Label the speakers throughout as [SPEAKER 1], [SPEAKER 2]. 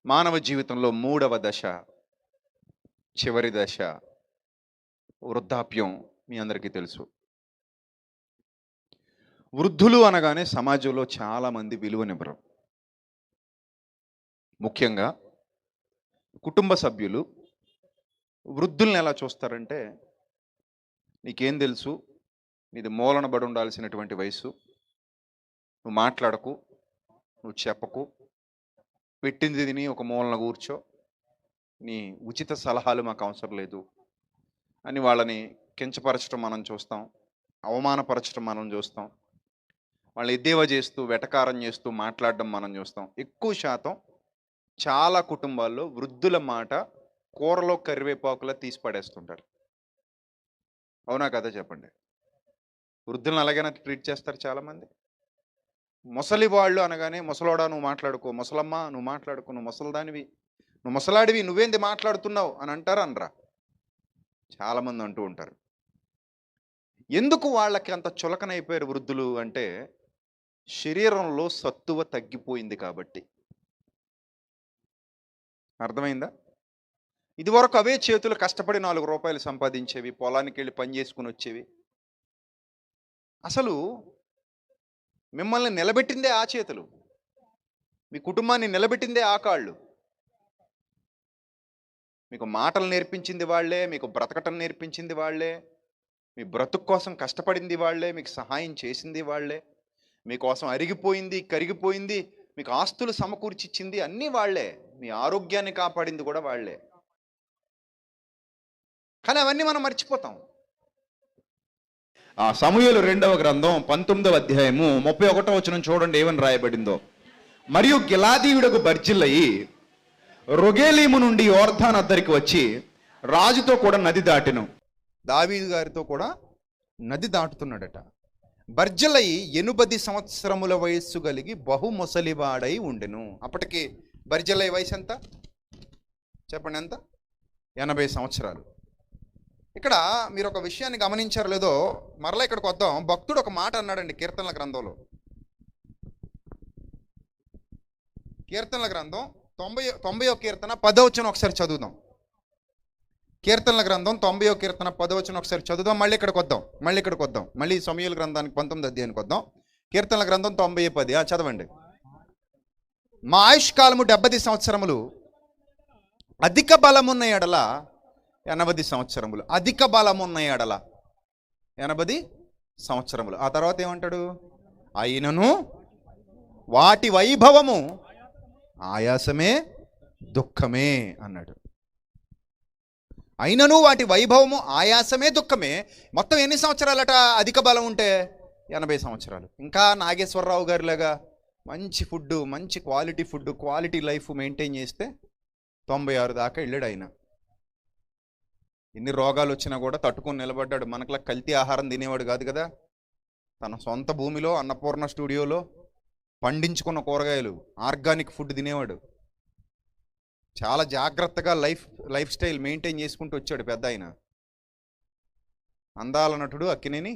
[SPEAKER 1] మానవ జీవితంలో మూడవ దశ, చివరి దశ వృద్ధాప్యం మీ అందరికీ తెలుసు. వృద్ధులు అనగానే సమాజంలో చాలామంది విలువనివ్వరు. ముఖ్యంగా కుటుంబ సభ్యులు వృద్ధుల్ని ఎలా చూస్తారంటే, నీకేం తెలుసు, నీది మూలన బడి ఉండాల్సినటువంటి వయసు, నువ్వు మాట్లాడకు, నువ్వు చెప్పకు, పెట్టింది తిని ఒక మూలన కూర్చో, నీ ఉచిత సలహాలు మాకు అవసరం లేదు అని వాళ్ళని కించపరచడం మనం చూస్తాం, అవమానపరచడం మనం చూస్తాం, వాళ్ళు ఎద్దేవా చేస్తూ వెటకారం చేస్తూ మాట్లాడడం మనం చూస్తాం. ఎక్కువ శాతం చాలా కుటుంబాల్లో వృద్ధుల మాట కూరలో కరివేపాకులా తీసి పడేస్తుంటారు. అవునా కదా చెప్పండి? వృద్ధులను అలాగైనా ట్రీట్ చేస్తారు చాలామంది. ముసలి వాళ్ళు అనగానే, ముసలోడా నువ్వు మాట్లాడుకో, ముసలమ్మ నువ్వు మాట్లాడుకో, నువ్వు ముసలిదానివి, నువ్వు ముసలాడివి, నువ్వేంది మాట్లాడుతున్నావు అని అంటారా అనరా? చాలామంది అంటూ ఉంటారు. ఎందుకు వాళ్ళకి అంత చులకనైపోయారు వృద్ధులు అంటే, శరీరంలో సత్తువ తగ్గిపోయింది కాబట్టి. అర్థమైందా? ఇదివరకు అవే చేతులు కష్టపడి 4 రూపాయలు సంపాదించేవి, పొలానికి వెళ్ళి పని చేసుకుని వచ్చేవి. అసలు మిమ్మల్ని నిలబెట్టిందే ఆ చేతులు, మీ కుటుంబాన్ని నిలబెట్టిందే ఆ కాళ్ళు. మీకు మాటలు నేర్పించింది వాళ్ళే, మీకు బ్రతకటం నేర్పించింది వాళ్ళే, మీ బ్రతుకు కోసం కష్టపడింది వాళ్ళే, మీకు సహాయం చేసింది వాళ్ళే, మీకోసం అరిగిపోయింది కరిగిపోయింది, మీకు ఆస్తులు సమకూర్చిచ్చింది అన్నీ వాళ్ళే, మీ ఆరోగ్యాన్ని కాపాడింది కూడా వాళ్ళే. కానీ అవన్నీ మనం మర్చిపోతాం. ఆ సమూయేలు 2వ గ్రంథం 19వ అధ్యాయము 31వ వచనం చూడండి ఏమని రాయబడిందో. మరియు గిలాదీయుడకు బర్జిల్లయి రొగేలీము నుండి యోర్దాను అద్దరికి వచ్చి రాజుతో కూడా నది దాటెను. దావీదు గారితో కూడా నది దాటుతున్నాడట. బర్జిల్లయి 80 సంవత్సరముల వయస్సు కలిగి బహు ముసలివాడై ఉండెను. అప్పటికి బర్జిల్లయి వయసు ఎంత చెప్పండి? ఎంత? 80 సంవత్సరాలు. ఇక్కడ మీరు ఒక విషయాన్ని గమనించారో లేదో, మరలా ఇక్కడికి వద్దాం. భక్తుడు ఒక మాట అన్నాడండి కీర్తనల గ్రంథంలో. కీర్తనల గ్రంథం 90వ కీర్తన 10వ వచనం ఒకసారి చదువుదాం. కీర్తనల గ్రంథం 90వ కీర్తన 10వ వచనం ఒకసారి చదువుదాం. మళ్ళీ ఇక్కడికి వద్దాం. మళ్ళీ సమూయేలు గ్రంథానికి 19వ అధ్యాయానికి వద్దాం. కీర్తనల గ్రంథం 90:10 చదవండి. మా ఆయుష్కాలము 70 సంవత్సరములు, అధిక బలమున్న ఎడల 80 సంవత్సరములు. అధిక బలమున్న ఎడల 80 సంవత్సరములు. ఆ తర్వాత ఏమంటాడు? అయినను వాటి వైభవము ఆయాసమే దుఃఖమే అన్నాడు. అయినను వాటి వైభవము ఆయాసమే దుఃఖమే. మొత్తం ఎన్ని సంవత్సరాలట అధిక బలం ఉంటే? 80 సంవత్సరాలు. ఇంకా నాగేశ్వరరావు గారిలాగా మంచి ఫుడ్, మంచి quality food, quality life maintain చేస్తే 96 దాకా వెళ్ళాడు ఆయన. ఎన్ని రోగాలు వచ్చినా కూడా తట్టుకొని నిలబడ్డాడు. మనకులా కల్తీ ఆహారం తినేవాడు కాదు కదా. తన సొంత భూమిలో అన్నపూర్ణ స్టూడియోలో పండించుకున్న కూరగాయలు, ఆర్గానిక్ ఫుడ్ తినేవాడు. చాలా జాగ్రత్తగా లైఫ్ స్టైల్ మెయింటైన్ చేసుకుంటూ వచ్చాడు పెద్ద ఆయన. అందాల నటుడు అక్కినేని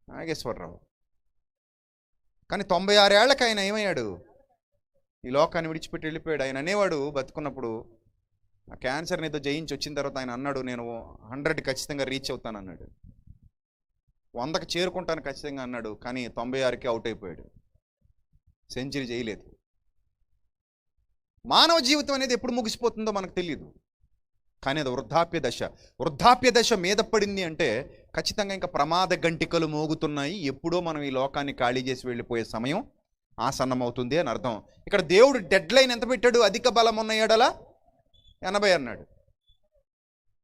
[SPEAKER 1] నాగేశ్వరరావు. కానీ 96 ఏళ్లకు ఆయన ఏమయ్యాడు? ఈ లోకాన్ని విడిచిపెట్టి వెళ్ళిపోయాడు. ఆయన అనేవాడు బతుకున్నప్పుడు, ఆ క్యాన్సర్ని ఏదో జయించి వచ్చిన తర్వాత ఆయన అన్నాడు, నేను 100 ఖచ్చితంగా రీచ్ అవుతాను అన్నాడు. 100కి చేరుకుంటాను ఖచ్చితంగా అన్నాడు. కానీ 96కి అవుట్ అయిపోయాడు. సెంచరీ చేయలేదు. మానవ జీవితం అనేది ఎప్పుడు ముగిసిపోతుందో మనకు తెలియదు. కానీ అది వృద్ధాప్య దశ మీద పడింది అంటే ఖచ్చితంగా ఇంకా ప్రమాద గంటికలు మోగుతున్నాయి. ఎప్పుడో మనం ఈ లోకాన్ని ఖాళీ చేసి వెళ్ళిపోయే సమయం ఆసన్నమవుతుంది అని అర్థం. ఇక్కడ దేవుడు డెడ్ లైన్ ఎంత పెట్టాడు? అధిక బలం ఉన్న ఎడల 80 అన్నాడు.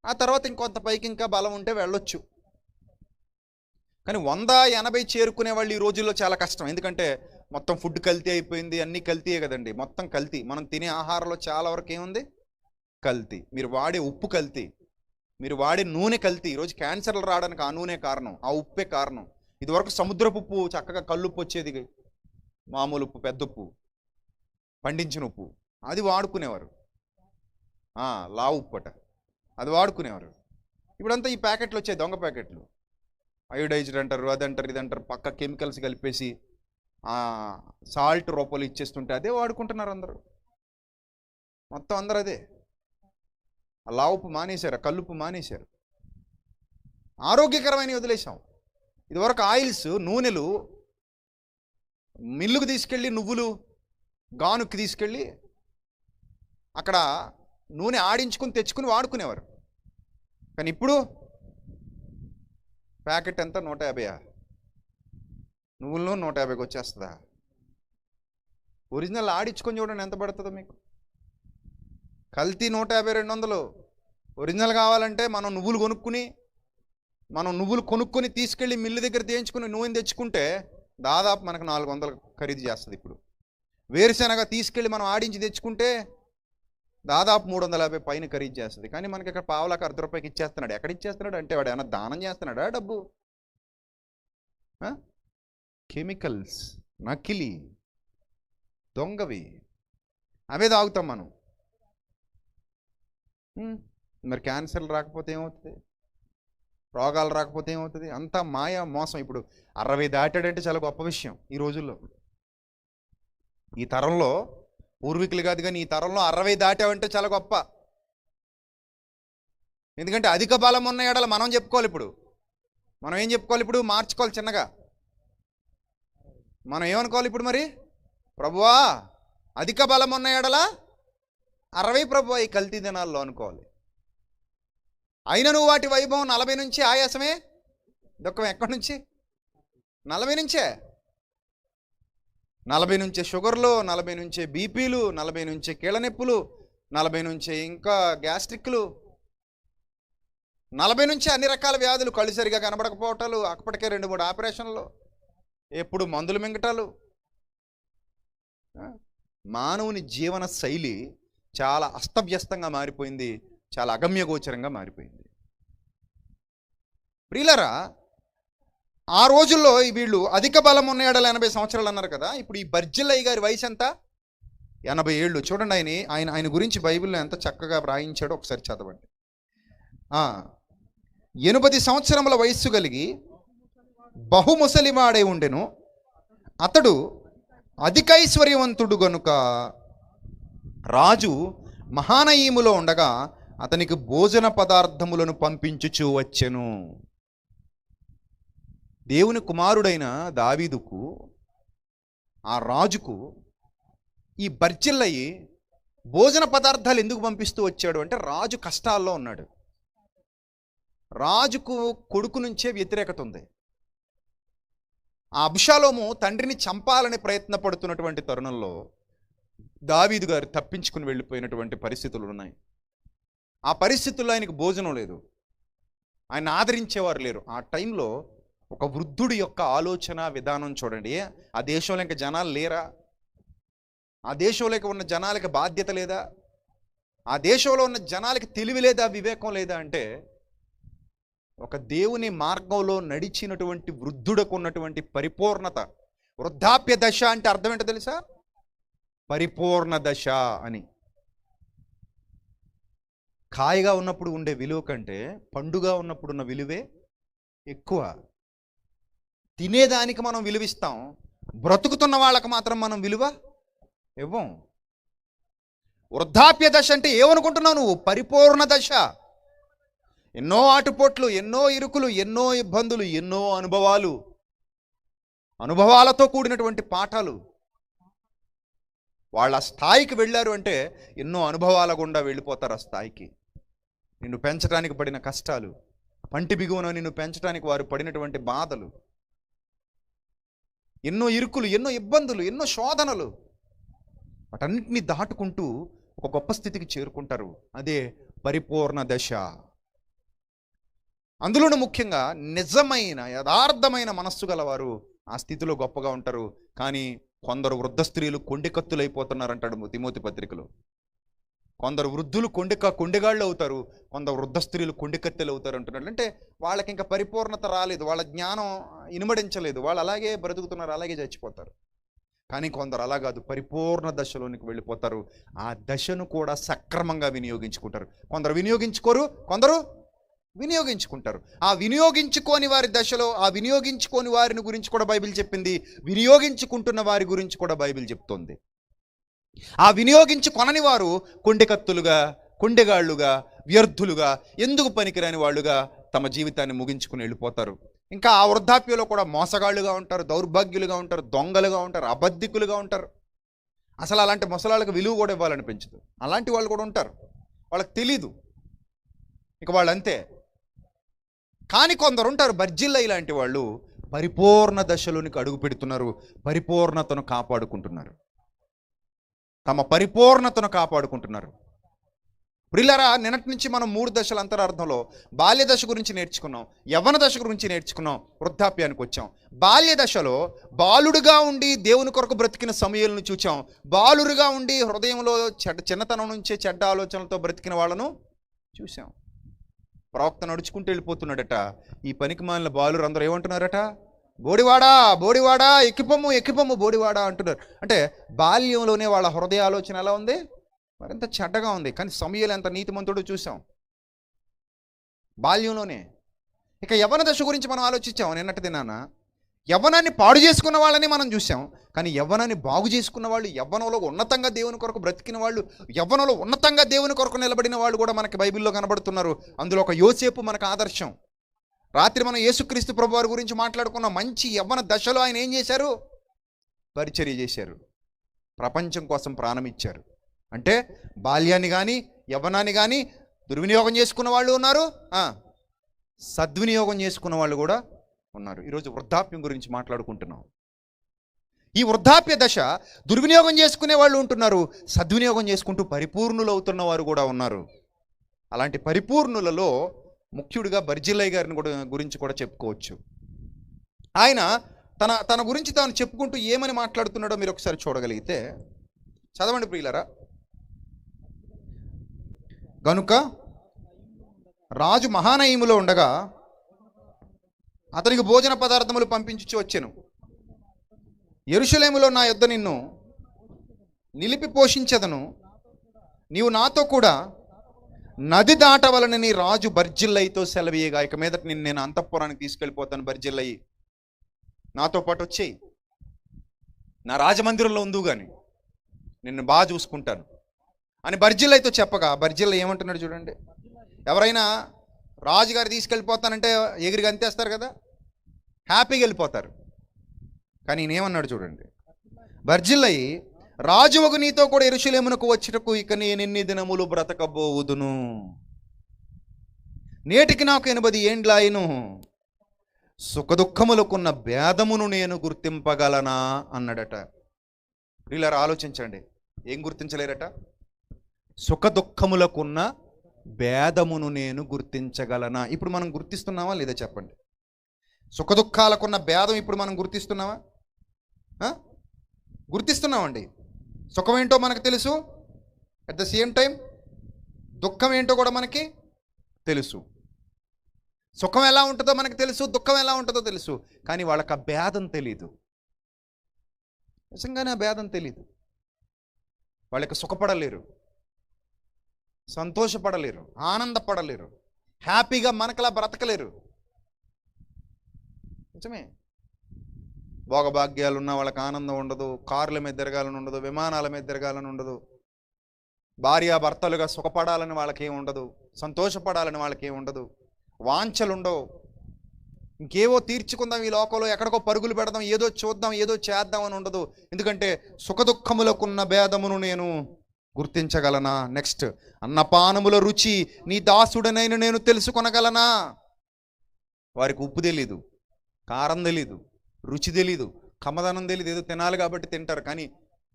[SPEAKER 1] ఆ తర్వాత ఇంకొంత పైకి ఇంకా బలం ఉంటే వెళ్ళొచ్చు. కానీ 100-80 చేరుకునే వాళ్ళు ఈ రోజుల్లో చాలా కష్టం. ఎందుకంటే మొత్తం ఫుడ్ కల్తీ అయిపోయింది, అన్నీ కల్తీయే కదండి. మొత్తం కల్తీ. మనం తినే ఆహారంలో చాలా వరకు ఏముంది? కల్తీ. మీరు వాడే ఉప్పు కల్తీ, మీరు వాడే నూనె కల్తీ. ఈరోజు క్యాన్సర్లు రావడానికి ఆ నూనె కారణం, ఆ ఉప్పే కారణం. ఇదివరకు సముద్రపు ఉప్పు చక్కగా కల్లుప్పు వచ్చేది, మామూలు ఉప్పు, పెద్ద ఉప్పు, పండించిన ఉప్పు, అది వాడుకునేవారు. లా ఉప్పట, అది వాడుకునేవారు. ఇప్పుడంతా ఈ ప్యాకెట్లు వచ్చాయి, దొంగ ప్యాకెట్లు. అయోడైజ్డ్ అంటారు, అదంటారు, ఇదంటారు, పక్క కెమికల్స్ కలిపేసి సాల్ట్ రూపంలో ఇచ్చేస్తుంటే అదే వాడుకుంటున్నారు అందరూ. మొత్తం అందరూ అదే. ఆ లావుపు మానేశారు, ఆ కల్లుపు మానేశారు, ఆరోగ్యకరమైన వదిలేసాం. ఇదివరకు ఆయిల్స్, నూనెలు మిల్లుకు తీసుకెళ్ళి, నువ్వులు గానుకి తీసుకెళ్ళి అక్కడ నూనె ఆడించుకుని తెచ్చుకుని వాడుకునేవారు. కానీ ఇప్పుడు ప్యాకెట్ ఎంత? 150. నువ్వుల నూనె 150కి వచ్చేస్తుందా? ఒరిజినల్ ఆడించుకొని చూడండి ఎంత పడుతుందో మీకు. కల్తీ 150, 200. ఒరిజినల్ కావాలంటే మనం నువ్వులు కొనుక్కుని తీసుకెళ్ళి మిల్లు దగ్గర తీయించుకుని నూనె తెచ్చుకుంటే దాదాపు మనకు 400 ఖరీదు చేస్తుంది. ఇప్పుడు వేరుశెనగ తీసుకెళ్ళి మనం ఆడించి తెచ్చుకుంటే దాదాపు 350 పైన ఖరీదు చేస్తుంది. కానీ మనకి ఇక్కడ పావులకు ₹1 ఇచ్చేస్తున్నాడు. ఎక్కడ ఇచ్చేస్తున్నాడు అంటే వాడు ఏమన్నా దానం చేస్తున్నాడా డబ్బు? కెమికల్స్, నకిలీ, దొంగవి, అవే తాగుతాం మనం. మరి క్యాన్సర్లు రాకపోతే ఏమవుతుంది? రోగాలు రాకపోతే ఏమవుతుంది? అంతా మాయ, మోసం. ఇప్పుడు 60 దాటాడంటే చాలా గొప్ప విషయం ఈ రోజుల్లో. ఈ తరంలో పూర్వీకులు కాదు కానీ ఈ తరంలో 60 దాటావంటే చాలా గొప్ప. ఎందుకంటే అధిక బలం ఉన్న ఎడల మనం చెప్పుకోవాలి. ఇప్పుడు మనం ఏం చెప్పుకోవాలి? ఇప్పుడు మార్చుకోవాలి చిన్నగా. మనం ఏమనుకోవాలి ఇప్పుడు? మరి ప్రభువా అధిక బలం ఉన్న ఎడల 60 ప్రభువా ఈ కల్తీ దినాల్లో అనుకోవాలి. అయినను వాటి వైభవం 40 నుంచి ఆయాసమే, దుఃఖం ఎక్కడి నుంచి? 40 నుంచే. 40 నుంచే షుగర్లు, 40 నుంచే బీపీలు, 40 నుంచే కీళ్ళ నొప్పులు, 40 నుంచే ఇంకా గ్యాస్ట్రిక్లు, 40 నుంచే అన్ని రకాల వ్యాధులు, కళ్ళు సరిగా కనబడకపోవటాలు, అప్పటికే 2-3 ఆపరేషన్లు, ఎప్పుడు మందులు మింగటాలు. మానవుని జీవన శైలి చాలా అస్తవ్యస్తంగా మారిపోయింది, చాలా అగమ్యగోచరంగా మారిపోయింది. ప్రియులరా, ఆ రోజుల్లో వీళ్ళు అధిక బలం ఉన్న ఏడల 80 సంవత్సరాలు అన్నారు కదా. ఇప్పుడు ఈ బర్జిల్లయ్య గారి వయసు ఎంత? 80 ఏళ్ళు. చూడండి ఆయన గురించి బైబిల్లో ఎంత చక్కగా వ్రాయించాడో ఒకసారి చదవండి. 80 సంవత్సరముల వయస్సు కలిగి బహుముసలివాడై ఉండెను. అతడు అధికైశ్వర్యవంతుడు గనుక రాజు మహానయీములో ఉండగా అతనికి భోజన పదార్థములను పంపించుచూ వచ్చెను. దేవుని కుమారుడైన దావీదుకు, ఆ రాజుకు ఈ బర్జిల్లయి భోజన పదార్థాలు ఎందుకు పంపిస్తూ వచ్చాడు అంటే రాజు కష్టాల్లో ఉన్నాడు. రాజుకు కొడుకు నుంచే వ్యతిరేకత ఉంది. ఆ అబ్షాలోము తండ్రిని చంపాలని ప్రయత్నపడుతున్నటువంటి తరుణంలో దావీదు గారు తప్పించుకుని వెళ్ళిపోయినటువంటి పరిస్థితులు ఉన్నాయి. ఆ పరిస్థితుల్లో ఆయనకు భోజనం లేదు, ఆయన ఆదరించేవారు లేరు. ఆ టైంలో ఒక వృద్ధుడి యొక్క ఆలోచన విధానం చూడండి. ఆ దేశంలో ఇంకా జనాలు లేరా? ఆ దేశంలోకి ఉన్న జనాలకి బాధ్యత లేదా? ఆ దేశంలో ఉన్న జనాలకి తెలివి లేదా, వివేకం లేదా అంటే ఒక దేవుని మార్గంలో నడిచినటువంటి వృద్ధుడకు ఉన్నటువంటి పరిపూర్ణత. వృద్ధాప్య దశ అంటే అర్థం ఏంటో తెలుసా? పరిపూర్ణ దశ అని. కాయగా ఉన్నప్పుడు ఉండే విలువ కంటే పండుగా ఉన్నప్పుడు ఉన్న విలువే ఎక్కువ. తినేదానికి మనం విలువిస్తాం, బ్రతుకుతున్న వాళ్ళకి మాత్రం మనం విలువ ఇవ్వం. వృద్ధాప్య దశ అంటే ఏమనుకుంటున్నావు నువ్వు? పరిపూర్ణ దశ. ఎన్నో ఆటుపోట్లు, ఎన్నో ఇరుకులు, ఎన్నో ఇబ్బందులు, ఎన్నో అనుభవాలతో కూడినటువంటి పాఠాలు. వాళ్ళ స్థాయికి వెళ్ళారు అంటే ఎన్నో అనుభవాల గుండా వెళ్ళిపోతారు. ఆ స్థాయికి నిన్ను పెంచడానికి పడిన కష్టాలు, పంటి బిగువన నిన్ను పెంచడానికి వారు పడినటువంటి బాధలు, ఎన్నో ఇరుకులు, ఎన్నో ఇబ్బందులు, ఎన్నో శోధనలు, వాటన్నిటిని దాటుకుంటూ ఒక గొప్ప స్థితికి చేరుకుంటారు. అదే పరిపూర్ణ దశ. అందులోనూ ముఖ్యంగా నిజమైన యథార్థమైన మనస్సు గలవారు ఆ స్థితిలో గొప్పగా ఉంటారు. కానీ కొందరు వృద్ధ స్త్రీలు కొండెకత్తులైపోతున్నారంటాడు తిమోతి పత్రికలో. కొందరు వృద్ధులు కొండెగాళ్ళు అవుతారు, కొందరు వృద్ధ స్త్రీలు కొండెకత్తెలు అవుతారు అంటున్నాడు. అంటే వాళ్ళకి ఇంకా పరిపూర్ణత రాలేదు, వాళ్ళ జ్ఞానం ఇనుమడించలేదు, వాళ్ళు అలాగే బ్రతుకుతున్నారు, అలాగే చచ్చిపోతారు. కానీ కొందరు అలా కాదు, పరిపూర్ణ దశలోనికి వెళ్ళిపోతారు. ఆ దశను కూడా సక్రమంగా వినియోగించుకుంటారు. కొందరు వినియోగించుకోరు, కొందరు వినియోగించుకుంటారు. ఆ వినియోగించుకోని వారి దశలో, ఆ వినియోగించుకోని వారిని గురించి కూడా బైబిల్ చెప్పింది, వినియోగించుకుంటున్న వారి గురించి కూడా బైబిల్ చెప్తోంది.
[SPEAKER 2] ఆ వినియోగించి కొనని వారు కొండెకత్తులుగా, కొండెగాళ్ళుగా, వ్యర్థులుగా, ఎందుకు పనికిరాని వాళ్ళుగా తమ జీవితాన్ని ముగించుకుని వెళ్ళిపోతారు. ఇంకా ఆ వృద్ధాప్యంలో కూడా మోసగాళ్ళుగా ఉంటారు, దౌర్భాగ్యులుగా ఉంటారు, దొంగలుగా ఉంటారు, అబద్ధికులుగా ఉంటారు. అసలు అలాంటి ముసలాళ్ళకి విలువ కూడా ఇవ్వాలనిపించదు. అలాంటి వాళ్ళు కూడా ఉంటారు, వాళ్ళకి తెలీదు, ఇక వాళ్ళు అంతే. కానీ కొందరు ఉంటారు బర్జిల్లై లాంటి వాళ్ళు, పరిపూర్ణ దశలోనికి అడుగు పెడుతున్నారు, పరిపూర్ణతను కాపాడుకుంటున్నారు, తమ పరిపూర్ణతను కాపాడుకుంటున్నారు. ప్రియులారా, నిన్నటి నుంచి మనం 3 దశల అంతరార్థంలో బాల్య దశ గురించి నేర్చుకున్నాం, యవ్వన దశ గురించి నేర్చుకున్నాం, వృద్ధాప్యానికి వచ్చాం. బాల్య దశలో బాలుడుగా ఉండి దేవుని కొరకు బ్రతికిన సమయాలను చూచాం. బాలురుగా ఉండి హృదయంలో చిన్నతనం నుంచే చెడ్డ ఆలోచనలతో బ్రతికిన వాళ్ళను చూసాం. ప్రవక్త నడుచుకుంటూ వెళ్ళిపోతున్నాడట. ఈ పనికి మాలిన బాలురు అందరూ ఏమంటున్నారట? బోడివాడా, బోడివాడా, ఎక్కిపొమ్ము, ఎక్కిపొమ్ము, బోడివాడా అంటున్నారు. అంటే బాల్యంలోనే వాళ్ళ హృదయ ఆలోచన ఎలా ఉంది? మరింత చెడ్డగా ఉంది. కానీ సమూయేలు ఎంత నీతిమంతుడో చూసాం బాల్యంలోనే. ఇక యవ్వన దశ గురించి మనం ఆలోచించాం నిన్నటి దినాన. యవ్వనాన్ని పాడు చేసుకున్న వాళ్ళని మనం చూసాం, కానీ యవ్వనాన్ని బాగు చేసుకున్న వాళ్ళు, యవ్వనంలో ఉన్నతంగా దేవుని కొరకు బ్రతికిన వాళ్ళు, యవ్వనంలో ఉన్నతంగా దేవుని కొరకు నిలబడిన వాళ్ళు కూడా మనకి బైబిల్లో కనబడుతున్నారు. అందులో ఒక యోసేపు మనకు ఆదర్శం. రాత్రి మనం యేసుక్రీస్తు ప్రభువారి గురించి మాట్లాడుకున్న మంచి యవ్వన దశలో ఆయన ఏం చేశారు? పరిచర్య చేశారు, ప్రపంచం కోసం ప్రాణం ఇచ్చారు. అంటే బాల్యాన్ని కానీ యవ్వనాన్ని కానీ దుర్వినియోగం చేసుకున్న వాళ్ళు ఉన్నారు, సద్వినియోగం చేసుకున్న వాళ్ళు కూడా ఉన్నారు. ఈరోజు వృద్ధాప్యం గురించి మాట్లాడుకుంటున్నాం. ఈ వృద్ధాప్య దశ దుర్వినియోగం చేసుకునే వాళ్ళు ఉంటున్నారు, సద్వినియోగం చేసుకుంటూ పరిపూర్ణులు అవుతున్న వారు కూడా ఉన్నారు. అలాంటి పరిపూర్ణులలో ముఖ్యుడిగా బర్జిల్లై గారిని గురించి కూడా చెప్పుకోవచ్చు. ఆయన తన గురించి తాను చెప్పుకుంటూ ఏమని మాట్లాడుతున్నాడో మీరు ఒకసారి చూడగలిగితే చదవండి ప్రియులారా. గనుక రాజు మహానయములో ఉండగా అతనికి భోజన పదార్థములు పంపించి వచ్చెను. యెరూషలేములో నా యొద్ద నిన్ను నిలిపి పోషించదను, నీవు నాతో కూడా నది దాటవలనని రాజు బర్జిల్లైతో సెలవీయగా, ఇక మీదట నేను అంతఃపురానికి తీసుకెళ్ళిపోతాను, బర్జిల్లై నాతో పాటు వచ్చేయి, నా రాజమందిరంలో ఉందు కానీ నిన్ను బాగా చూసుకుంటాను అని బర్జిల్లైతో చెప్పగా, బర్జిల్లై ఏమంటున్నాడు చూడండి. ఎవరైనా రాజుగారు తీసుకెళ్ళిపోతానంటే ఎగిరికి అంతేస్తారు కదా, హ్యాపీగా వెళ్ళిపోతారు. కానీ నేనేమన్నాడు చూడండి, బర్జిల్లై, రాజువగు నీతో కూడా యెరూషలేమునకు వచ్చుటకు ఇక నేను ఎన్ని దినములు బ్రతకబోవుదును, నేటికి నాకు 80 ఏండ్లాయను, సుఖదుఖములకున్న భేదమును నేను గుర్తింపగలనా అన్నాడట. ఇలా ఆలోచించండి, ఏం గుర్తించలేరట? సుఖదుఖములకున్న భేదమును నేను గుర్తించగలనా? ఇప్పుడు మనం గుర్తిస్తున్నామా లేదా చెప్పండి? సుఖదుఖాలకున్న భేదం ఇప్పుడు మనం గుర్తిస్తున్నామా? గుర్తిస్తున్నామండి. సుఖం ఏంటో మనకు తెలుసు, అట్ ద సేమ్ టైం దుఃఖం ఏంటో కూడా మనకి తెలుసు. సుఖం ఎలా ఉంటుందో మనకు తెలుసు, దుఃఖం ఎలా ఉంటుందో తెలుసు, కానీ వాళ్ళకి ఆ భేదం తెలీదు. నిజంగానే ఆ భేదం తెలీదు. వాళ్ళకి సుఖపడలేరు, సంతోషపడలేరు, ఆనందపడలేరు, హ్యాపీగా మనకలా బ్రతకలేరు. నిజమే. భోగభాగ్యాలు ఉన్న వాళ్ళకి ఆనందం ఉండదు, కార్ల మీద తిరగాలని ఉండదు, విమానాల మీద తిరగాలని ఉండదు, భార్యాభర్తలుగా సుఖపడాలని వాళ్ళకి ఏమి ఉండదు, సంతోషపడాలని వాళ్ళకి ఏమి ఉండదు, వాంఛలు ఉండవు. ఇంకేవో తీర్చుకుందాం ఈ లోకంలో, ఎక్కడికో పరుగులు పెడదాం, ఏదో చూద్దాం, ఏదో చేద్దాం అని ఉండదు. ఎందుకంటే సుఖదుఖములకున్న భేదమును నేను గుర్తించగలనా? నెక్స్ట్, అన్నపానముల రుచి నీ దాసుడనైన నేను తెలుసుకొనగలనా? వారికి ఉప్పు తెలీదు, కారం తెలీదు, రుచి తెలీదు, కమ్మదనం తెలీదు. ఏదో తినాలి కాబట్టి తింటారు, కానీ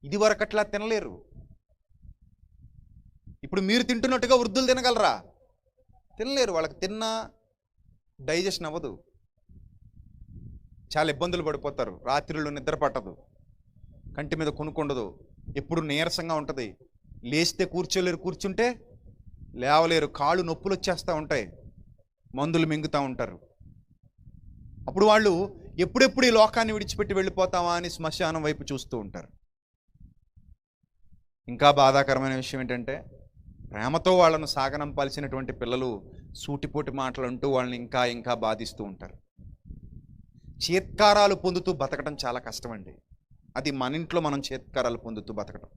[SPEAKER 2] ఇది వరకు అట్లా తినలేరు. ఇప్పుడు మీరు తింటున్నట్టుగా వృద్ధులు తినగలరా? తినలేరు. వాళ్ళకి తిన్నా డైజెషన్ అవ్వదు, చాలా ఇబ్బందులు పడిపోతారు. రాత్రిళ్ళు నిద్ర పట్టదు, కంటి మీద కొనుక్కుండదు, ఎప్పుడు నీరసంగా ఉంటుంది, లేస్తే కూర్చోలేరు, కూర్చుంటే లేవలేరు, కాళ్ళు నొప్పులు వచ్చేస్తూ ఉంటాయి, మందులు మింగుతూ ఉంటారు. అప్పుడు వాళ్ళు ఎప్పుడెప్పుడు ఈ లోకాన్ని విడిచిపెట్టి వెళ్ళిపోతామా అని శ్మశానం వైపు చూస్తూ ఉంటారు. ఇంకా బాధాకరమైన విషయం ఏంటంటే, ప్రేమతో వాళ్ళను సాగనంపాల్సినటువంటి పిల్లలు సూటిపోటి మాటలు అంటూ వాళ్ళని ఇంకా ఇంకా బాధిస్తూ ఉంటారు. చేత్కారాలు పొందుతూ బతకడం చాలా కష్టమండి. అది మన ఇంట్లో మనం చేత్కారాలు పొందుతూ బతకడం.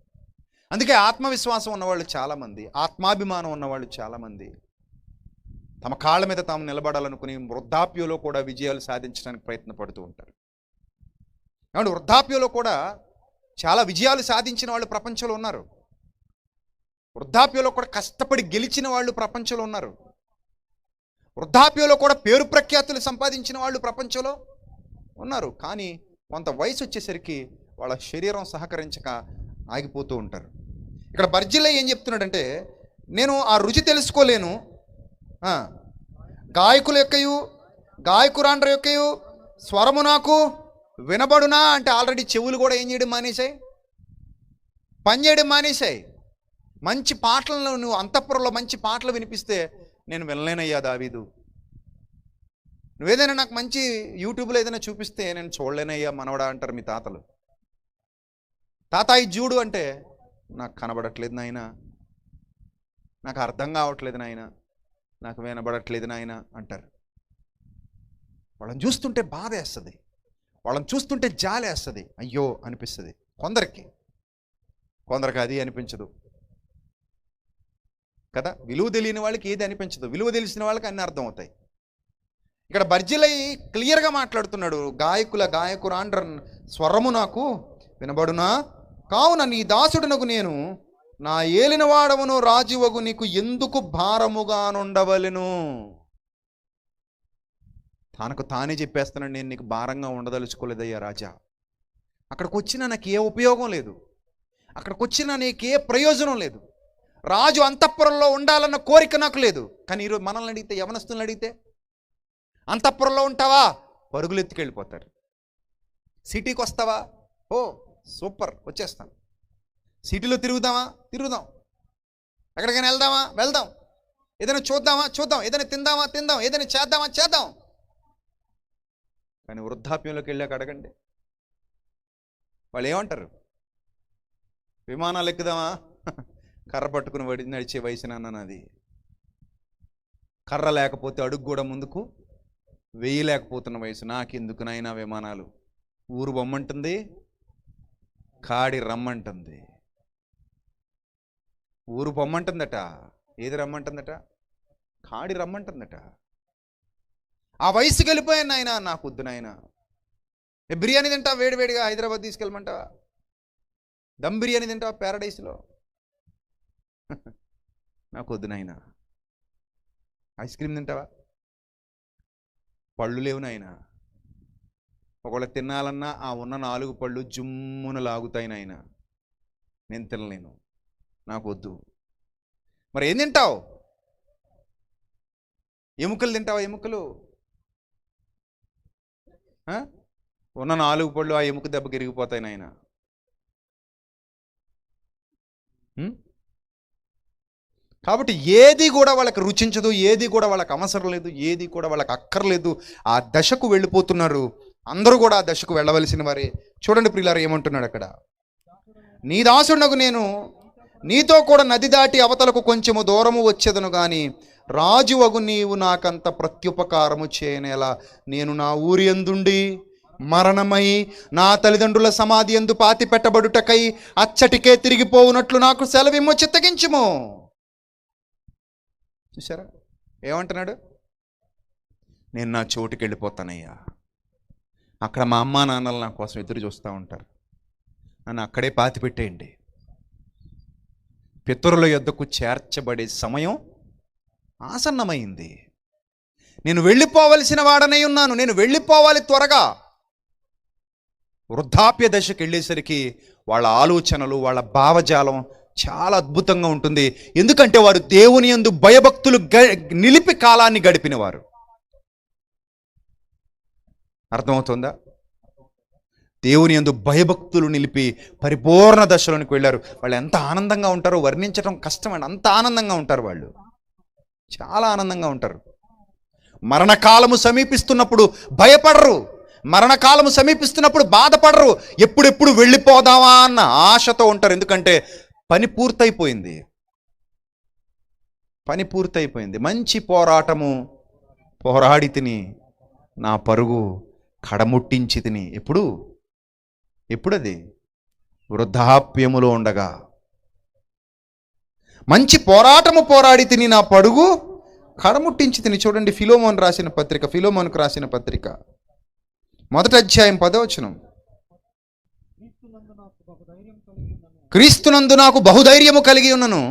[SPEAKER 2] అందుకే ఆత్మవిశ్వాసం ఉన్నవాళ్ళు చాలామంది, ఆత్మాభిమానం ఉన్నవాళ్ళు చాలామంది తమ కాళ్ళ మీద తాము నిలబడాలనుకుని వృద్ధాప్యంలో కూడా విజయాలు సాధించడానికి ప్రయత్నపడుతూ ఉంటారు. కాబట్టి వృద్ధాప్యంలో కూడా చాలా విజయాలు సాధించిన వాళ్ళు ప్రపంచంలో ఉన్నారు. వృద్ధాప్యంలో కూడా కష్టపడి గెలిచిన వాళ్ళు ప్రపంచంలో ఉన్నారు. వృద్ధాప్యంలో కూడా పేరు ప్రఖ్యాతులు సంపాదించిన వాళ్ళు ప్రపంచంలో ఉన్నారు. కానీ కొంత వయసు వచ్చేసరికి వాళ్ళ శరీరం సహకరించక ఆగిపోతూ ఉంటారు. ఇక్కడ బర్జిల్లై ఏం చెప్తున్నాడంటే, నేను ఆ రుచి తెలుసుకోలేను, గాయకుల యొక్కయు గాయకురాండ్ర యొక్కయు స్వరము నాకు వినబడునా అంటే ఆల్రెడీ చెవులు కూడా ఏం చేయడం మానేశాయి, పని చేయడం మానేశాయి. మంచి పాటలను నువ్వు అంతఃపురంలో మంచి పాటలు వినిపిస్తే నేను వినలేనయ్యా దావీదు. నువ్వేదైనా నాకు మంచి యూట్యూబ్లో ఏదైనా చూపిస్తే నేను చూడలేనయ్యా మనవడా అంటారు మీ తాతలు. తాతాయి చూడు అంటే నాకు కనబడట్లేదు నాయన, నాకు అర్థం కావట్లేదు నాయన, నాకు వినబడట్లేదు నాయన అంటారు. వాళ్ళని చూస్తుంటే బాధ వేస్తుంది, వాళ్ళని చూస్తుంటే జాలి వేస్తుంది, అయ్యో అనిపిస్తుంది. కొందరికి అది అనిపించదు కదా. విలువ తెలియని వాళ్ళకి ఏది అనిపించదు, విలువ తెలిసిన వాళ్ళకి అన్నీ అర్థం అవుతాయి. ఇక్కడ బర్జిల్లై క్లియర్గా మాట్లాడుతున్నాడు, గాయకురాండ్ర స్వరము నాకు వినబడునా, కావున నీ దాసుడునకు నేను నా ఏలినవాడవును రాజువగు నీకు ఎందుకు భారముగా నుండవలెను. తనకు తానే చెప్పేస్తున్నాడు, నేను నీకు భారంగా ఉండదలుచుకోలేదయ్యా రాజా. అక్కడికి వచ్చినా నాకు ఏ ఉపయోగం లేదు, అక్కడికి వచ్చినా నీకు ఏ ప్రయోజనం లేదు, రాజు అంతఃపురంలో ఉండాలన్న కోరిక నాకు లేదు. కానీ ఈరోజు మనల్ని అడిగితే, యవనస్తులను అడిగితే, అంతఃపురంలో ఉంటావా, పరుగులు ఎత్తుకెళ్ళిపోతారు. సిటీకి వస్తావా, ఓ సూపర్ వచ్చేస్తాను. సిటీలో తిరుగుదాం, ఎక్కడికైనా వెళ్దాం, ఏదైనా చూద్దాం, ఏదైనా తిందాం, ఏదైనా చేద్దాం. కానీ వృద్ధాప్యంలోకి వెళ్ళాక అడగండి, వాళ్ళు ఏమంటారు? విమానాలు ఎక్కుదామా, కర్ర పట్టుకుని నడిచే వయసు నాన్నది. కర్ర లేకపోతే అడుగు కూడా ముందుకు వేయలేకపోతున్న వయసు. నాకెందుకు నాయనా విమానాలు, ఊరు బొమ్మంటుంది, కాడి రమ్మంటుంది. ఊరు పొమ్మంటుందట, ఏది రమ్మంటుందట, కాడి రమ్మంటుందట. ఆ వయసుకి వెళ్ళిపోయాను నాయన, నాకు వద్దు నాయన. బిర్యానీ తింటావా వేడివేడిగా, హైదరాబాద్ తీసుకెళ్ళమంటావా? దమ్ బిర్యానీ తింటావా ప్యారడైస్లో? నాకు వద్దు నాయన. ఐస్ క్రీమ్ తింటావా? పళ్ళు లేవు నాయన. ఒకవేళ తినాలన్నా ఆ ఉన్న 4 పళ్ళు జుమ్మున లాగుతాయి నాయన, నేను తినలేను, నాకు వద్దు. మరి ఏం తింటావు? ఎముకలు తింటావా? ఎముకలు ఉన్న 4 పళ్ళు ఆ ఎముక దెబ్బకి ఇరిగిపోతాయి నాయన. కాబట్టి ఏది కూడా వాళ్ళకి రుచించదు, ఏది కూడా వాళ్ళకి అవసరం లేదు, ఏది కూడా వాళ్ళకి అక్కర్లేదు. ఆ దశకు వెళ్ళిపోతున్నారు. అందరూ కూడా ఆ దశకు వెళ్ళవలసిన వారే. చూడండి ప్రియులారా ఏమంటున్నాడు అక్కడ, నీ దాసునకు నేను నీతో కూడా నది దాటి అవతలకు కొంచెము దూరము వచ్చేదను గాని రాజువగు నీవు నాకంత ప్రత్యుపకారము చేయనేలా. నేను నా ఊరి యందుండి మరణమై నా తల్లిదండ్రుల సమాధి యందు పాతి పెట్టబడుటకై అచ్చటికే తిరిగిపోవునట్లు నాకు సెలవిమ్ము, చిత్తగించుము. చూసారా ఏమంటున్నాడు? నేను నా చోటుకి వెళ్ళిపోతానయ్యా, అక్కడ మా అమ్మా నాన్నలు నా కోసం ఎదురు చూస్తూ ఉంటారు, నన్ను అక్కడే పాతి పెట్టేయండి. పితరుల యొద్దకు చేర్చబడే సమయం ఆసన్నమైంది. నేను వెళ్ళిపోవలసిన వాడనై ఉన్నాను, నేను వెళ్ళిపోవాలి త్వరగా. వృద్ధాప్య దశకు వెళ్ళేసరికి వాళ్ళ ఆలోచనలు, వాళ్ళ భావజాలం చాలా అద్భుతంగా ఉంటుంది. ఎందుకంటే వారు దేవుని యందు భయభక్తులు నిలిపి కాలాన్ని గడిపినవారు. అర్థమవుతుందా? దేవుని యందు భయభక్తులు నిలిపి పరిపూర్ణ దశలోనికి వెళ్ళారు. వాళ్ళు ఎంత ఆనందంగా ఉంటారో వర్ణించడం కష్టమండి. అంత ఆనందంగా ఉంటారు వాళ్ళు, చాలా ఆనందంగా ఉంటారు. మరణకాలము సమీపిస్తున్నప్పుడు భయపడరు, మరణకాలము సమీపిస్తున్నప్పుడు బాధపడరు, ఎప్పుడెప్పుడు వెళ్ళిపోదామా అన్న ఆశతో ఉంటారు. ఎందుకంటే పని పూర్తయిపోయింది, మంచి పోరాటము పోరాడి తిని నా పరుగు కడముట్టించి తిని. ఎప్పుడది? వృద్ధాప్యములో ఉండగా. మంచి పోరాటము పోరాడి తిని నా పడుగు కడముట్టించి తిని. చూడండి ఫిలోమోను రాసిన పత్రిక, ఫిలోమోనుకు రాసిన పత్రిక 1వ అధ్యాయం 10వ వచనం. క్రీస్తునందు నాకు బహుధైర్యము కలిగి ఉన్నను,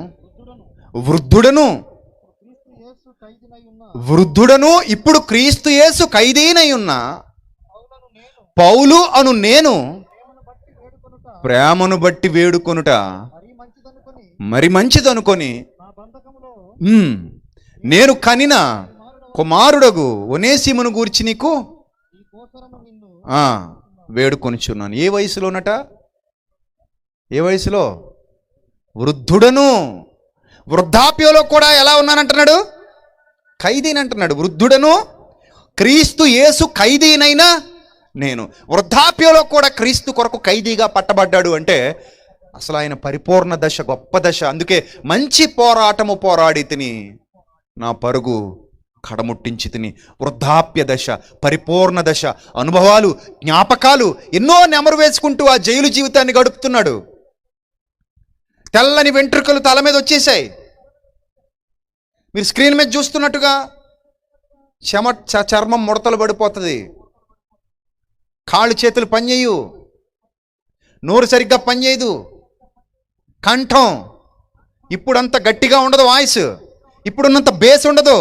[SPEAKER 2] వృద్ధుడను ఇప్పుడు క్రీస్తు యేసు ఖైదీనై ఉన్న పౌలు అను నేను ప్రేమను బట్టి వేడుకొనుట మరి మంచిదనుకొని నేను కనిన కుమారుడగు ఒనేసిమును గూర్చి నీకు వేడుకొనిచున్నాను. ఏ వయసులోనట? ఏ వయసులో? వృద్ధుడను. వృద్ధాప్యంలో కూడా ఎలా ఉన్నానంటున్నాడు? ఖైదీని అంటున్నాడు. వృద్ధుడను క్రీస్తు యేసు ఖైదీనైనా నేను. వృద్ధాప్యంలో కూడా క్రీస్తు కొరకు ఖైదీగా పట్టబడ్డాడు అంటే అసలు ఆయన పరిపూర్ణ దశ, గొప్ప దశ. అందుకే మంచి పోరాటము పోరాడి తిని నా పరుగు కడముట్టించి తిని. వృద్ధాప్య దశ, పరిపూర్ణ దశ, అనుభవాలు, జ్ఞాపకాలు ఎన్నో నెమరు వేసుకుంటూ ఆ జైలు జీవితాన్ని గడుపుతున్నాడు. తెల్లని వెంట్రుకలు తల మీద వచ్చేసాయి. మీరు స్క్రీన్ మీద చూస్తున్నట్టుగా చర్మం ముడతలు పడిపోతుంది, కాళ్ళు చేతులు పనిచేయు, నోరు సరిగ్గా పనిచేయదు, కంఠం ఇప్పుడంత గట్టిగా ఉండదు, వాయిస్ ఇప్పుడున్నంత బేస్ ఉండదు.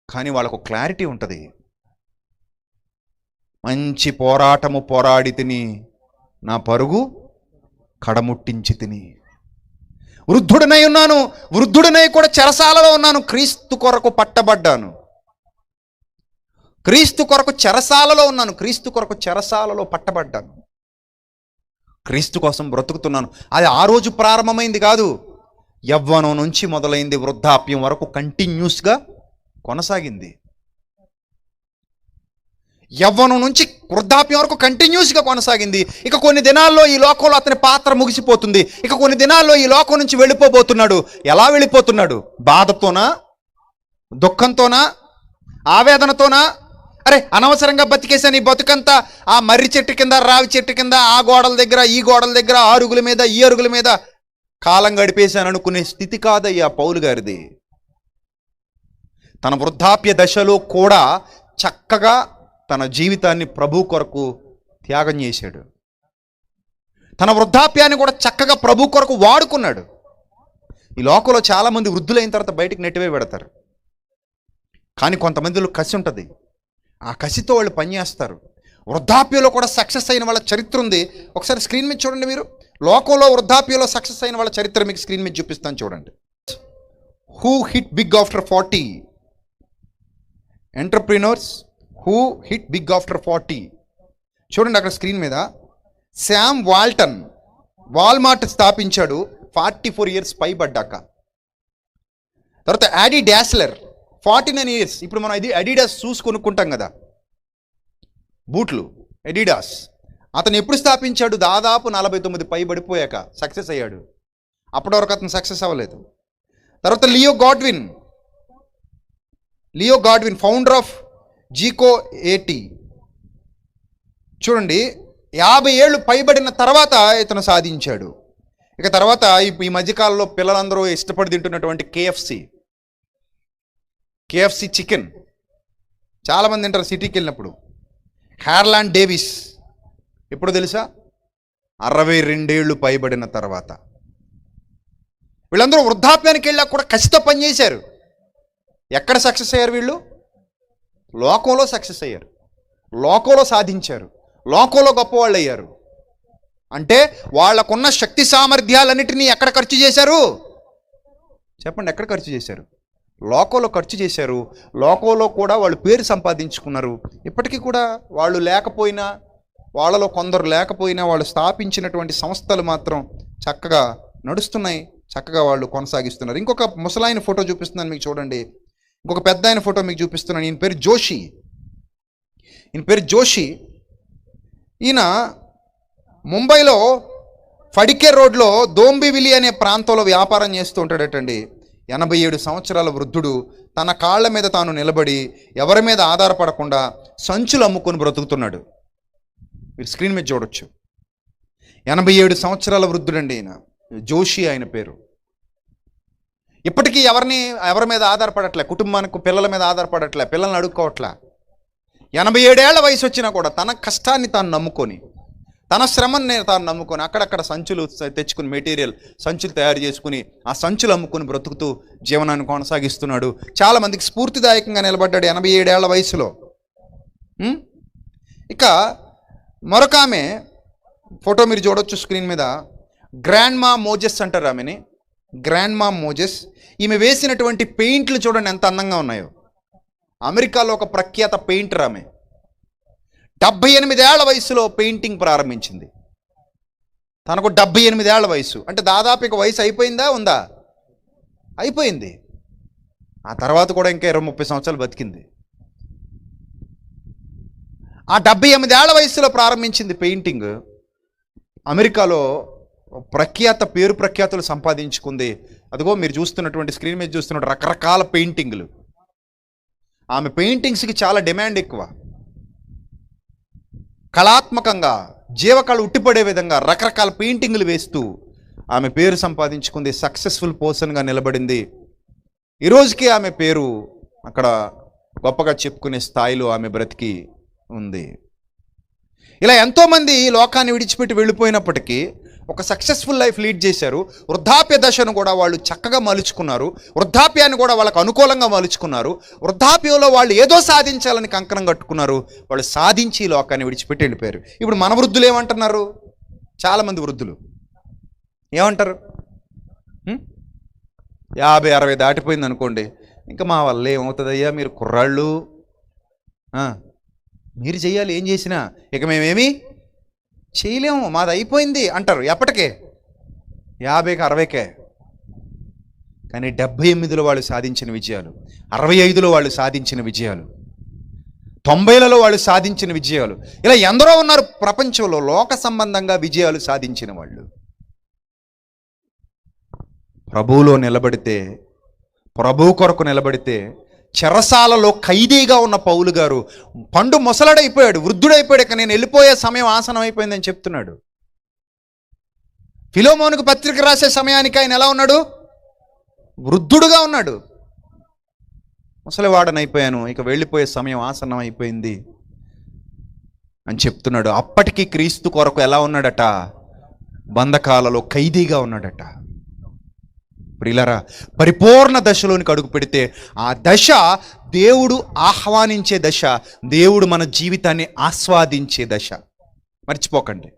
[SPEAKER 2] కానీ వాళ్ళకు క్లారిటీ ఉంటుంది. మంచి పోరాటము పోరాడి తిని నా పరుగు కడముట్టించి తిని. వృద్ధుడనై ఉన్నాను, వృద్ధుడనై కూడా చెరసాలలో ఉన్నాను. క్రీస్తు కొరకు పట్టబడ్డాను, క్రీస్తు కొరకు చెరసాలలో ఉన్నాను, క్రీస్తు కొరకు చెరసాలలో పట్టబడ్డాను, క్రీస్తు కోసం బ్రతుకుతున్నాను. అది ఆ రోజు ప్రారంభమైంది కాదు, యవ్వనం నుంచి మొదలైంది, వృద్ధాప్యం వరకు కంటిన్యూస్గా కొనసాగింది. యవ్వనం నుంచి వృద్ధాప్యం వరకు కంటిన్యూస్గా కొనసాగింది. ఇక కొన్ని దినాల్లో ఈ లోకంలో అతని పాత్ర ముగిసిపోతుంది. ఇక కొన్ని దినాల్లో ఈ లోకం నుంచి వెళ్ళిపోబోతున్నాడు. ఎలా వెళ్ళిపోతున్నాడు? బాధతోనా, దుఃఖంతోనా, ఆవేదనతోనా? అరే అనవసరంగా బతికేసాను, ఈ బతుకంతా ఆ మర్రి చెట్టు కింద, రావి చెట్టు కింద, ఆ గోడల దగ్గర, ఈ గోడల దగ్గర, ఆ అరుగుల మీద, ఈ అరుగుల మీద కాలం గడిపేశాను అనుకునే స్థితి కాదయ్యా పౌలు గారిది. తన వృద్ధాప్య దశలో కూడా చక్కగా తన జీవితాన్ని ప్రభు కొరకు త్యాగం చేశాడు. తన వృద్ధాప్యాన్ని కూడా చక్కగా ప్రభు కొరకు వాడుకున్నాడు. ఈ లోకంలో చాలామంది వృద్ధులైన తర్వాత బయటికి నెట్టివే పెడతారు. కానీ కొంతమందిలో కసి ఉంటుంది, ఆ కసితో వాళ్ళు పనిచేస్తారు. వృద్ధాప్యంలో కూడా సక్సెస్ అయిన వాళ్ళ చరిత్ర ఉంది. ఒకసారి స్క్రీన్ మీద చూడండి. మీరు లోకంలో వృద్ధాప్యంలో సక్సెస్ అయిన వాళ్ళ చరిత్ర మీకు స్క్రీన్ మీద చూపిస్తాను, చూడండి. Who hit big after 40? Entrepreneurs who hit big after 40. చూడండి అక్కడ స్క్రీన్ మీద. శామ్ వాల్టన్ వాల్మార్ట్ స్థాపించాడు 44 ఇయర్స్ పైబడ్డాక. తర్వాత యాడీ డాస్లర్ 49 ఇయర్స్. ఇప్పుడు మనం ఇది అడిడాస్ షూస్ కొనుక్కుంటాం కదా, బూట్లు, అడిడాస్. అతను ఎప్పుడు స్థాపించాడు? దాదాపు 49 పైబడిపోయాక సక్సెస్ అయ్యాడు. అప్పటి వరకు అతను సక్సెస్ అవ్వలేదు. తర్వాత లియో గాడ్విన్ ఫౌండర్ ఆఫ్ జీకో 80. చూడండి 50 ఏళ్ళు పైబడిన తర్వాత ఇతను సాధించాడు. ఇక తర్వాత ఈ మధ్యకాలంలో పిల్లలందరూ ఇష్టపడి తింటున్నటువంటి కేఎఫ్సి చికెన్ చాలామంది తింటారు సిటీకి వెళ్ళినప్పుడు. హ్యార్లాండ్ డేవిస్ ఎప్పుడు తెలుసా? 62 ఏళ్ళు పైబడిన తర్వాత. వీళ్ళందరూ వృద్ధాప్యానికి వెళ్ళాక కూడా కసితో పనిచేశారు. ఎక్కడ సక్సెస్ అయ్యారు వీళ్ళు? లోకంలో సక్సెస్ అయ్యారు, లోకంలో సాధించారు, లోకంలో గొప్పవాళ్ళు అయ్యారు. అంటే వాళ్ళకున్న శక్తి సామర్థ్యాలన్నిటినీ ఎక్కడ ఖర్చు చేశారు? చెప్పండి, ఎక్కడ ఖర్చు చేశారు? లోకంలో ఖర్చు చేశారు. లోకంలో కూడా వాళ్ళు పేరు సంపాదించుకున్నారు. ఇప్పటికీ కూడా వాళ్ళు లేకపోయినా, వాళ్ళలో కొందరు లేకపోయినా, వాళ్ళు స్థాపించినటువంటి సంస్థలు మాత్రం చక్కగా నడుస్తున్నాయి, చక్కగా వాళ్ళు కొనసాగిస్తున్నారు. ఇంకొక ముసలాయన ఫోటో చూపిస్తున్నాను మీకు, చూడండి. ఇంకొక పెద్ద ఆయన ఫోటో మీకు చూపిస్తున్నాను. ఈయన పేరు జోషి. ఈయన ముంబైలో ఫడికే రోడ్లో దోంబివిలి అనే ప్రాంతంలో వ్యాపారం చేస్తూ ఉంటాడటండి. 87 సంవత్సరాల వృద్ధుడు తన కాళ్ళ మీద తాను నిలబడి ఎవరి మీద ఆధారపడకుండా సంచులు అమ్ముకొని బ్రతుకుతున్నాడు. మీరు స్క్రీన్ మీద చూడొచ్చు. 87 సంవత్సరాల వృద్ధుడండి ఈయన, జోషి ఆయన పేరు. ఇప్పటికీ ఎవరి మీద ఆధారపడట్లే, కుటుంబానికి పిల్లల మీద ఆధారపడట్లే, పిల్లల్ని అడుక్కోవట్లే. 87 ఏళ్ల వయసు వచ్చినా కూడా తన కష్టాన్ని తాను నమ్ముకొని, తన శ్రమని తాను నమ్ముకొని అక్కడక్కడ సంచులు తెచ్చుకుని, మెటీరియల్ సంచులు తయారు చేసుకుని ఆ సంచులు అమ్ముకుని బ్రతుకుతూ జీవనాన్ని కొనసాగిస్తున్నాడు. చాలామందికి స్ఫూర్తిదాయకంగా నిలబడ్డాడు 87 ఏళ్ల వయసులో. ఇక మరొక ఆమె ఫోటో మీరు చూడొచ్చు స్క్రీన్ మీద, గ్రాండ్ మా మోజెస్ అంటారు ఆమెని, గ్రాండ్ మా మోజెస్. ఈమె వేసినటువంటి పెయింట్లు చూడండి ఎంత అందంగా ఉన్నాయో. అమెరికాలో ఒక ప్రఖ్యాత పెయింటర్ ఆమె. 78 ఏళ్ల వయసులో పెయింటింగ్ ప్రారంభించింది. తనకు 78 ఏళ్ల వయసు అంటే దాదాపు ఇక వయసు అయిపోయిందా, ఉందా? అయిపోయింది. ఆ తర్వాత కూడా ఇంకా 20-30 సంవత్సరాలు బతికింది. ఆ 78 ఏళ్ల వయసులో ప్రారంభించింది పెయింటింగ్. అమెరికాలో పేరు ప్రఖ్యాతులు సంపాదించుకుంది. అదిగో మీరు చూస్తున్నటువంటి స్క్రీన్ మీద చూస్తున్నట్టు రకరకాల పెయింటింగ్లు. ఆమె పెయింటింగ్స్కి చాలా డిమాండ్ ఎక్కువ. కళాత్మకంగా జీవకళ ఉట్టిపడే విధంగా రకరకాల పెయింటింగ్లు వేస్తూ ఆమె పేరు సంపాదించుకుంది. సక్సెస్ఫుల్ పర్సన్గా నిలబడింది. ఈరోజుకి ఆమె పేరు అక్కడ గొప్పగా చెప్పుకునే స్థాయిలో ఆమె బ్రతికి ఉంది. ఇలా ఎంతోమంది లోకాన్ని విడిచిపెట్టి వెళ్ళిపోయినప్పటికీ ఒక సక్సెస్ఫుల్ లైఫ్ లీడ్ చేశారు. వృద్ధాప్య దశను కూడా వాళ్ళు చక్కగా మలుచుకున్నారు. వృద్ధాప్యాన్ని కూడా వాళ్ళకు అనుకూలంగా మలుచుకున్నారు. వృద్ధాప్యంలో వాళ్ళు ఏదో సాధించాలని కంకణం కట్టుకున్నారు. వాళ్ళు సాధించి లోకాన్ని విడిచిపెట్టి వెళ్ళిపోయారు. ఇప్పుడు మన వృద్ధులు ఏమంటున్నారు? చాలామంది వృద్ధులు ఏమంటారు? 50-60 దాటిపోయింది అనుకోండి, ఇంకా మా వల్ల ఏమవుతుందయ్యా, మీరు కుర్రాళ్ళు, మీరు చెయ్యాలి ఏం చేసినా, ఇక మేమేమి చేయలేము, మాది అయిపోయింది అంటారు. ఎప్పటికే 50కి 60కే. కానీ 78లో వాళ్ళు సాధించిన విజయాలు, 65లో వాళ్ళు సాధించిన విజయాలు, 90లలో వాళ్ళు సాధించిన విజయాలు, ఇలా ఎందరో ఉన్నారు ప్రపంచంలో లోక సంబంధంగా విజయాలు సాధించిన వాళ్ళు. ప్రభువులో నిలబడితే, ప్రభువు కొరకు నిలబడితే, చెరసాలలో ఖైదీగా ఉన్న పౌలు గారు పండు ముసలాడైపోయాడు, వృద్ధుడైపోయాడు, ఇక నేను వెళ్ళిపోయే సమయం ఆసనం అయిపోయిందని చెప్తున్నాడు. ఫిలోమోనుకు పత్రిక రాసే సమయానికి ఆయన ఎలా ఉన్నాడు? వృద్ధుడుగా ఉన్నాడు. ముసలివాడనైపోయాను, ఇక వెళ్ళిపోయే సమయం ఆసనం అయిపోయింది అని చెప్తున్నాడు. అప్పటికి క్రీస్తు కొరకు ఎలా ఉన్నాడట? బంధకాలలో ఖైదీగా ఉన్నాడట. ప్రియులారా, పరిపూర్ణ దశలోనికి అడుగు పెడితే ఆ దశ దేవుడు ఆహ్వానించే దశ, దేవుడు మన జీవితాన్ని ఆస్వాదించే దశ. మర్చిపోకండి.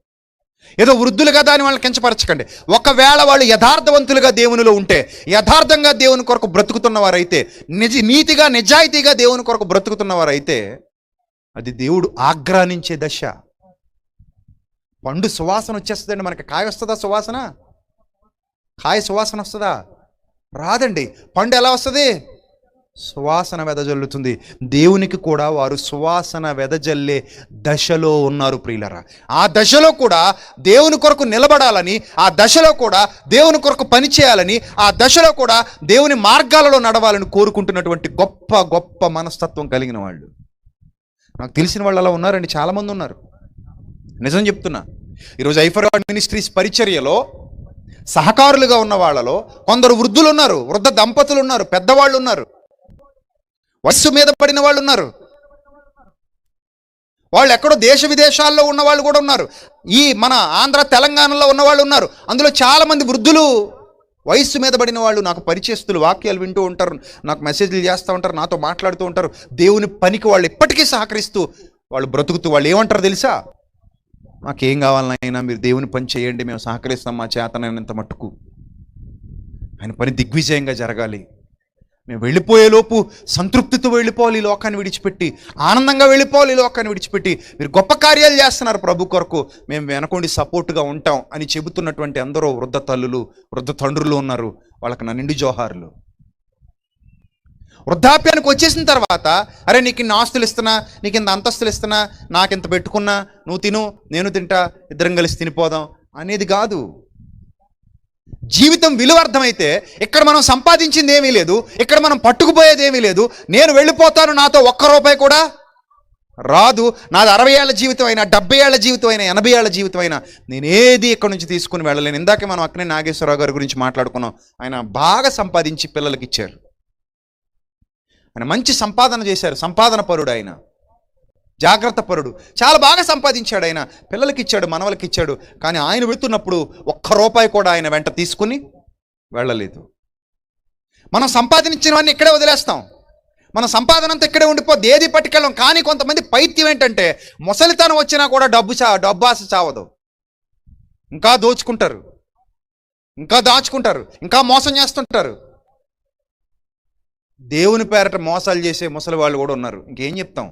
[SPEAKER 2] ఏదో వృద్ధులు కదా అని వాళ్ళని కించపరచకండి. ఒకవేళ వాళ్ళు యథార్థవంతులుగా దేవునిలో ఉంటే, యథార్థంగా దేవుని కొరకు బ్రతుకుతున్నవారైతే, నీతిగా నిజాయితీగా దేవుని కొరకు బ్రతుకుతున్నవారైతే, అది దేవుడు ఆగ్రానించే దశ. పండు సువాసన వచ్చేస్తుందండి మనకి. కాయ వస్తుందా సువాసన? కాయ సువాసన వస్తుందా? రాదండి. పండు ఎలా వస్తుంది? సువాసన వెదజల్లుతుంది. దేవునికి కూడా వారు సువాసన వెదజల్లే దశలో ఉన్నారు ప్రియులరా. ఆ దశలో కూడా దేవుని కొరకు నిలబడాలని, ఆ దశలో కూడా దేవుని కొరకు పనిచేయాలని, ఆ దశలో కూడా దేవుని మార్గాలలో నడవాలని కోరుకుంటున్నటువంటి గొప్ప గొప్ప మనస్తత్వం కలిగిన వాళ్ళు. నాకు తెలిసిన వాళ్ళు అలా ఉన్నారండి, చాలామంది ఉన్నారు. నిజం చెప్తున్నా. ఈరోజు ఐఫర్గాడ్ మినిస్ట్రీస్ పరిచర్యలో సహకారులుగా ఉన్న వాళ్ళలో కొందరు వృద్ధులు ఉన్నారు, వృద్ధ దంపతులు ఉన్నారు, పెద్దవాళ్ళు ఉన్నారు, వయస్సు మీద పడిన వాళ్ళు ఉన్నారు, వాళ్ళు ఎక్కడో దేశ విదేశాల్లో ఉన్న వాళ్ళు కూడా ఉన్నారు. ఈ మన ఆంధ్ర తెలంగాణలో ఉన్న వాళ్ళు ఉన్నారు. అందులో చాలామంది వృద్ధులు, వయస్సు మీద పడిన వాళ్ళు నాకు పరిచయస్తులు, వాక్యాలు వింటూ ఉంటారు, నాకు మెసేజ్లు చేస్తూ ఉంటారు, నాతో మాట్లాడుతూ ఉంటారు. దేవుని పనికి వాళ్ళు ఎప్పటికీ సహకరిస్తూ వాళ్ళు బ్రతుకుతూ వాళ్ళు ఏమంటారు తెలుసా? మాకేం కావాలనైనా మీరు దేవుని పని చేయండి, మేము సహకరిస్తాం మా చేతనైనంత మట్టుకు. ఆయన పని దిగ్విజయంగా జరగాలి. మేము వెళ్ళిపోయేలోపు సంతృప్తితో వెళ్ళిపోవాలి ఈ లోకాన్ని విడిచిపెట్టి, ఆనందంగా వెళ్ళిపోవాలి ఈ లోకాన్ని విడిచిపెట్టి. మీరు గొప్ప కార్యాలు చేస్తున్నారు ప్రభు కొరకు, మేము వెనకుండి సపోర్టుగా ఉంటాం అని చెబుతున్నటువంటి ఎందరో వృద్ధ తల్లులు, వృద్ధ తండ్రులు ఉన్నారు. వాళ్ళకి నా నిండు జోహార్లు. వృద్ధాప్యానికి వచ్చేసిన తర్వాత, అరే నీకు ఇన్ని ఆస్తులు ఇస్తున్నా, నీకు ఇంత అంతస్తులు ఇస్తున్నా, నాకింత పెట్టుకున్నా, నువ్వు తిను నేను తింటా, ఇద్దరం కలిసి తినిపోదాం అనేది కాదు. జీవితం విలువ అర్థమైతే ఇక్కడ మనం సంపాదించింది ఏమీ లేదు, ఇక్కడ మనం పట్టుకుపోయేది ఏమీ లేదు. నేను వెళ్ళిపోతాను, నాతో ఒక్క రూపాయి కూడా రాదు. నాది 60 ఏళ్ల జీవితం అయినా, 70 ఏళ్ల జీవితం అయినా, 80 ఏళ్ల జీవితం అయినా నేనేది ఇక్కడి నుంచి తీసుకుని వెళ్ళలేను. ఇందాకే మనం అక్కనే నాగేశ్వరరావు గారి గురించి మాట్లాడుకున్నాం. ఆయన బాగా సంపాదించి పిల్లలకి ఇచ్చారు. ఆయన మంచి సంపాదన చేశారు, సంపాదన పరుడు ఆయన, జాగ్రత్త పరుడు, చాలా బాగా సంపాదించాడు. ఆయన పిల్లలకి ఇచ్చాడు, మనవలకి ఇచ్చాడు. కానీ ఆయన వెళుతున్నప్పుడు ఒక్క రూపాయి కూడా ఆయన వెంట తీసుకుని వెళ్ళలేదు. మనం సంపాదించినవన్నీ ఇక్కడే వదిలేస్తాం, మన సంపాదన అంతా ఇక్కడే ఉండిపోద్ది, ఏది పట్టుకెళ్ళం. కానీ కొంతమంది పైత్యం ఏంటంటే ముసలితనం వచ్చినా కూడా డబ్బు ఆశ చావదు. ఇంకా దోచుకుంటారు, ఇంకా దాచుకుంటారు, ఇంకా మోసం చేస్తుంటారు. దేవుని పేరట మోసాలు చేసే ముసలి వాళ్ళు కూడా ఉన్నారు. ఇంకేం చెప్తాం?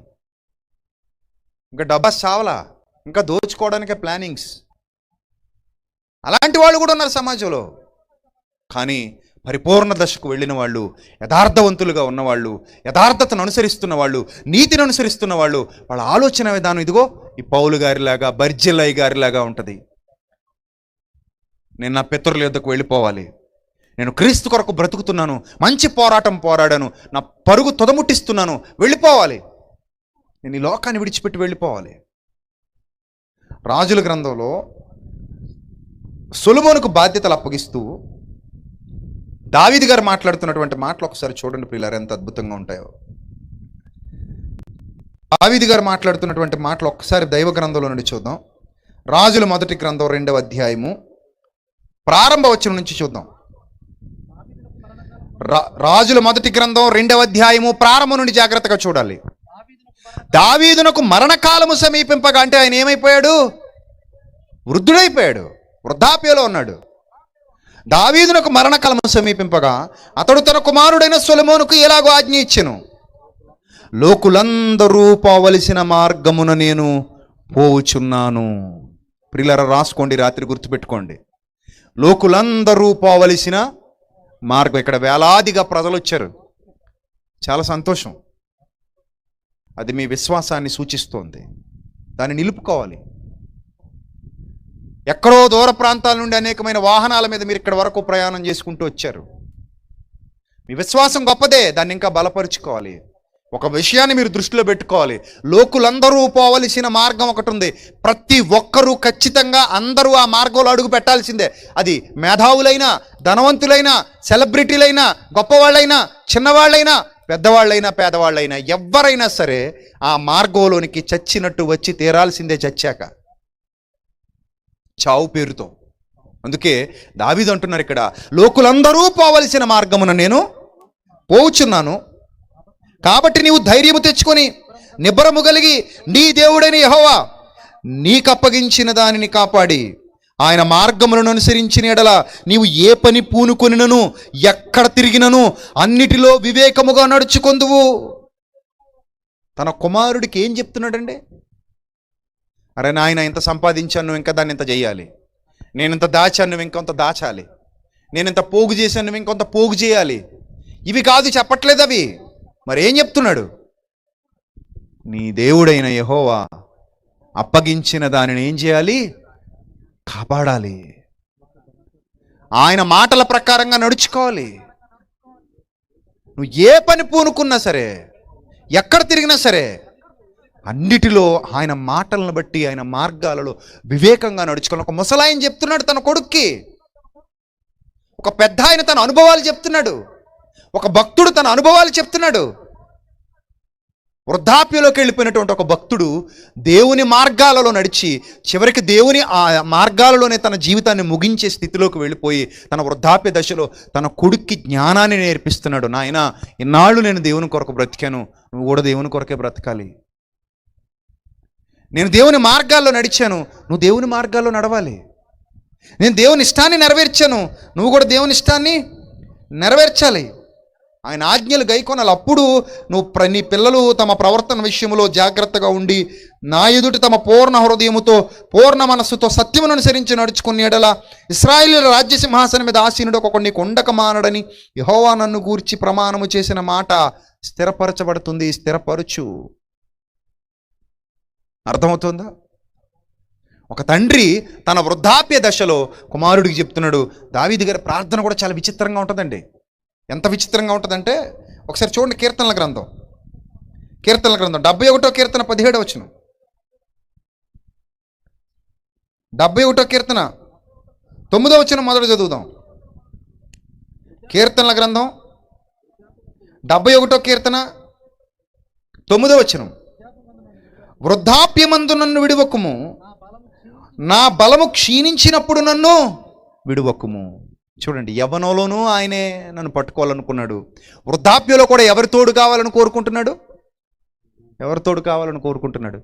[SPEAKER 2] ఇంకా డబ్బా చావలా, ఇంకా దోచుకోవడానికే ప్లానింగ్స్. అలాంటి వాళ్ళు కూడా ఉన్నారు సమాజంలో. కానీ పరిపూర్ణ దశకు వెళ్ళిన వాళ్ళు, యథార్థవంతులుగా ఉన్నవాళ్ళు, యథార్థతను అనుసరిస్తున్న వాళ్ళు, నీతిని అనుసరిస్తున్న వాళ్ళు, వాళ్ళ ఆలోచన విధానం ఇదిగో ఈ పౌలు గారిలాగా, బర్జిల్లయ్య గారిలాగా ఉంటుంది. నేను నా పితరుల యొద్దకు వెళ్ళిపోవాలి, నేను క్రీస్తు కొరకు బ్రతుకుతున్నాను, మంచి పోరాటం పోరాడాను, నా పరుగు తొదముట్టిస్తున్నాను, వెళ్ళిపోవాలి, నేను ఈ లోకాన్ని విడిచిపెట్టి వెళ్ళిపోవాలి. రాజుల గ్రంథంలో సొలొమోనుకు బాధ్యతలు అప్పగిస్తూ దావీదు గారు మాట్లాడుతున్నటువంటి మాటలు ఒకసారి చూడండి ప్రియులారా, ఎంత అద్భుతంగా ఉంటాయో. దావీదు గారు మాట్లాడుతున్నటువంటి మాటలు ఒక్కసారి దైవ గ్రంథంలో నుండి చూద్దాం. రాజుల మొదటి గ్రంథం 2వ అధ్యాయము ప్రారంభ వచనం నుంచి చూద్దాం. రాజుల మొదటి గ్రంథం 2వ అధ్యాయము ప్రారంభం నుండి జాగ్రత్తగా చూడాలి. దావీదునకు మరణకాలము సమీపింపగా, అంటే ఆయన ఏమైపోయాడు? వృద్ధుడైపోయాడు, వృద్ధాప్యలో ఉన్నాడు. దావీదునకు మరణకాలము సమీపింపగా అతడు తన కుమారుడైన సొలొమోనుకు ఎలాగో ఆజ్ఞ ఇచ్చెను. లోకులందరూ పోవలసిన మార్గమున నేను పోవుచున్నాను. ప్రియులారా రాసుకోండి, రాత్రి గుర్తుపెట్టుకోండి. లోకులందరూ పోవలసిన మార్గం. ఇక్కడ వేలాదిగా ప్రజలు వచ్చారు, చాలా సంతోషం. అది మీ విశ్వాసాన్ని సూచిస్తోంది, దాన్ని నిలుపుకోవాలి. ఎక్కడో దూర ప్రాంతాల నుండి అనేకమైన వాహనాల మీద మీరు ఇక్కడ వరకు ప్రయాణం చేసుకుంటూ వచ్చారు. మీ విశ్వాసం గొప్పదే, దాన్ని ఇంకా బలపరుచుకోవాలి. ఒక విషయాన్ని మీరు దృష్టిలో పెట్టుకోవాలి. లోకులందరూ పోవలసిన మార్గం ఒకటి ఉంది. ప్రతి ఒక్కరూ ఖచ్చితంగా అందరూ ఆ మార్గంలో అడుగు పెట్టాల్సిందే. అది మేధావులైనా, ధనవంతులైనా, సెలబ్రిటీలైనా, గొప్పవాళ్ళైనా, చిన్నవాళ్ళైనా, పెద్దవాళ్ళైనా, పేదవాళ్ళైనా, ఎవరైనా సరే ఆ మార్గంలోనికి చచ్చినట్టు వచ్చి తీరాల్సిందే, చచ్చాక, చావు పేరుతో. అందుకే దావీదు అంటున్నారు ఇక్కడ, లోకులందరూ పోవలసిన మార్గమున నేను పోవుచున్నాను, కాబట్టి నీవు ధైర్యము తెచ్చుకొని నిబ్బరము కలిగి నీ దేవుడైన యెహోవా నీకప్పగించిన దానిని కాపాడి ఆయన మార్గములను అనుసరించిన ఎడల నీవు ఏ పని పూనుకొనినను ఎక్కడ తిరిగినను అన్నిటిలో వివేకముగా నడుచుకొందువు. తన కుమారుడికి ఏం చెప్తున్నాడండి? అరే నాయన, ఇంత సంపాదించాను, నువ్వు ఇంకా దాన్ని ఇంత చేయాలి. నేను ఇంత దాచాను, నువ్వు ఇంకొంత దాచాలి. నేను ఇంత పోగు చేశాను, నువ్వు ఇంకొంత పోగు చేయాలి. ఇవి కాదు చెప్పట్లేదు అవి. మరి ఏం చెప్తున్నాడు? నీ దేవుడైన యెహోవా అప్పగించిన దానిని ఏం చేయాలి? కాపాడాలి. ఆయన మాటల ప్రకారంగా నడుచుకోవాలి. నువ్వు ఏ పని పూనుకున్నా సరే, ఎక్కడ తిరిగినా సరే, అన్నిటిలో ఆయన మాటలను బట్టి, ఆయన మార్గాలలో వివేకంగా నడుచుకోవాలి. ఒక ముసలాయన చెప్తున్నాడు తన కొడుక్కి, ఒక పెద్ద ఆయన తన అనుభవాలు చెప్తున్నాడు, ఒక భక్తుడు తన అనుభవాలు చెప్తున్నాడు. వృద్ధాప్యలోకి వెళ్ళిపోయినటువంటి ఒక భక్తుడు దేవుని మార్గాలలో నడిచి చివరికి దేవుని ఆ మార్గాలలోనే తన జీవితాన్ని ముగించే స్థితిలోకి వెళ్ళిపోయి తన వృద్ధాప్య దశలో తన కొడుక్కి జ్ఞానాన్ని నేర్పిస్తున్నాడు. నాయనా, ఇన్నాళ్ళు నేను దేవుని కొరకు బ్రతికాను, నువ్వు కూడా దేవుని కొరకే బ్రతకాలి. నేను దేవుని మార్గాల్లో నడిచాను, నువ్వు దేవుని మార్గాల్లో నడవాలి. నేను దేవుని ఇష్టాన్ని నెరవేర్చాను, నువ్వు కూడా దేవుని ఇష్టాన్ని నెరవేర్చాలి. ఆయన ఆజ్ఞలు గైకొనాలి. అప్పుడు నువ్వు నీ పిల్లలు తమ ప్రవర్తన విషయంలో జాగ్రత్తగా ఉండి నా ఎదుటి తమ పూర్ణ హృదయముతో, పూర్ణ మనస్సుతో సత్యమును అనుసరించి నడుచుకుని ఎడల ఇశ్రాయేలీయుల రాజ్య సింహాసనం మీద ఆసీనుడు ఒకడు నీకు ఉండక మానడని యెహోవా నన్ను గూర్చి ప్రమాణము చేసిన మాట స్థిరపరచబడుతుంది. స్థిరపరచు. అర్థమవుతుందా? ఒక తండ్రి తన వృద్ధాప్య దశలో కుమారుడికి చెప్తున్నాడు. దావీదు గారి ప్రార్థన కూడా చాలా విచిత్రంగా ఉంటుందండి. ఎంత విచిత్రంగా ఉంటుందంటే, ఒకసారి చూడండి కీర్తనల గ్రంథం. కీర్తనల గ్రంథం 71 కీర్తన 17 వచనం. 71 కీర్తన 9 వచనం మొదట చదువుదాం. కీర్తనల గ్రంథం 71 కీర్తన 9 వచనం. వృద్ధాప్యమందు నన్ను విడువకుము, నా బలము క్షీణించినప్పుడు నన్ను విడువకుము. చూడండి, యవ్వనంలోనూ ఆయనే నన్ను పట్టుకోవాలనుకున్నాడు. వృద్ధాప్యంలో కూడా ఎవరి తోడు కావాలని కోరుకుంటున్నాడు? ఎవరి తోడు కావాలని కోరుకుంటున్నాడు?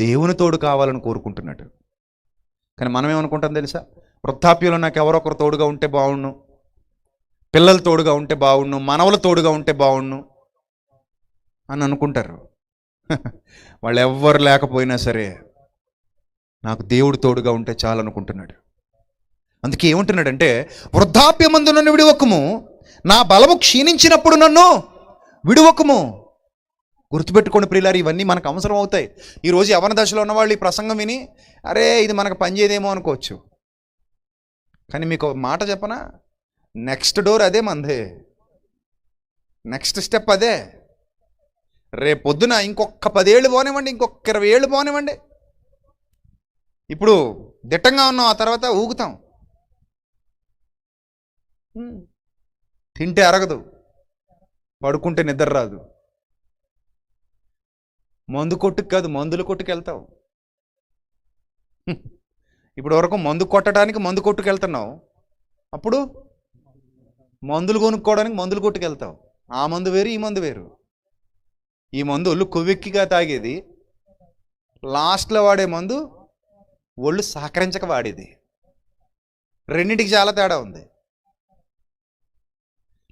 [SPEAKER 2] దేవుని తోడు కావాలని కోరుకుంటున్నాడు. కానీ మనం ఏమనుకుంటాం తెలుసా? వృద్ధాప్యంలో నాకు ఎవరొకరు తోడుగా ఉంటే బాగుండు, పిల్లలు తోడుగా ఉంటే బాగుండు, మనవలు తోడుగా ఉంటే బాగుండు అని అనుకుంటారు. వాళ్ళు ఎవ్వరు లేకపోయినా సరే నాకు దేవుడు తోడుగా ఉంటే చాలనుకుంటున్నాడు. అందుకే ఏమంటున్నాడంటే, వృద్ధాప్యమందు నన్ను విడువకుము, నా బలము క్షీణించినప్పుడు నన్ను విడువకుము. గుర్తుపెట్టుకోండి ప్రియులారు, ఇవన్నీ మనకు అవసరం అవుతాయి. ఈరోజు యవ్వన దశలో ఉన్నవాళ్ళు ఈ ప్రసంగం విని అరే ఇది మనకు పనిచేయదేమో అనుకోవచ్చు. కానీ మీకు ఒక మాట చెప్పనా, నెక్స్ట్ డోర్ అదే మందే, నెక్స్ట్ స్టెప్ అదే. రేపు పొద్దున ఇంకొక 10 ఏళ్ళు పోనివ్వండి, ఇంకొక 20 ఏళ్ళు పోనివ్వండి. ఇప్పుడు దిట్టంగా ఉన్నాం, ఆ తర్వాత ఊగుతాం. తింటే అరగదు, పడుకుంటే నిద్ర రాదు. మందు కొట్టుకు కాదు, మందుల కొట్టుకు వెళ్తావు. ఇప్పుడు వరకు మందు కొట్టడానికి మందు కొట్టుకు వెళ్తున్నావు, అప్పుడు మందులు కొనుక్కోవడానికి మందులు కొట్టుకు వెళ్తావు. ఆ మందు వేరు, ఈ మందు వేరు. ఈ మందు ఒళ్ళు కొవ్వెక్కిగా తాగేది, లాస్ట్లో వాడే మందు ఒళ్ళు సహకరించక వాడేది. రెండింటికి చాలా తేడా ఉంది.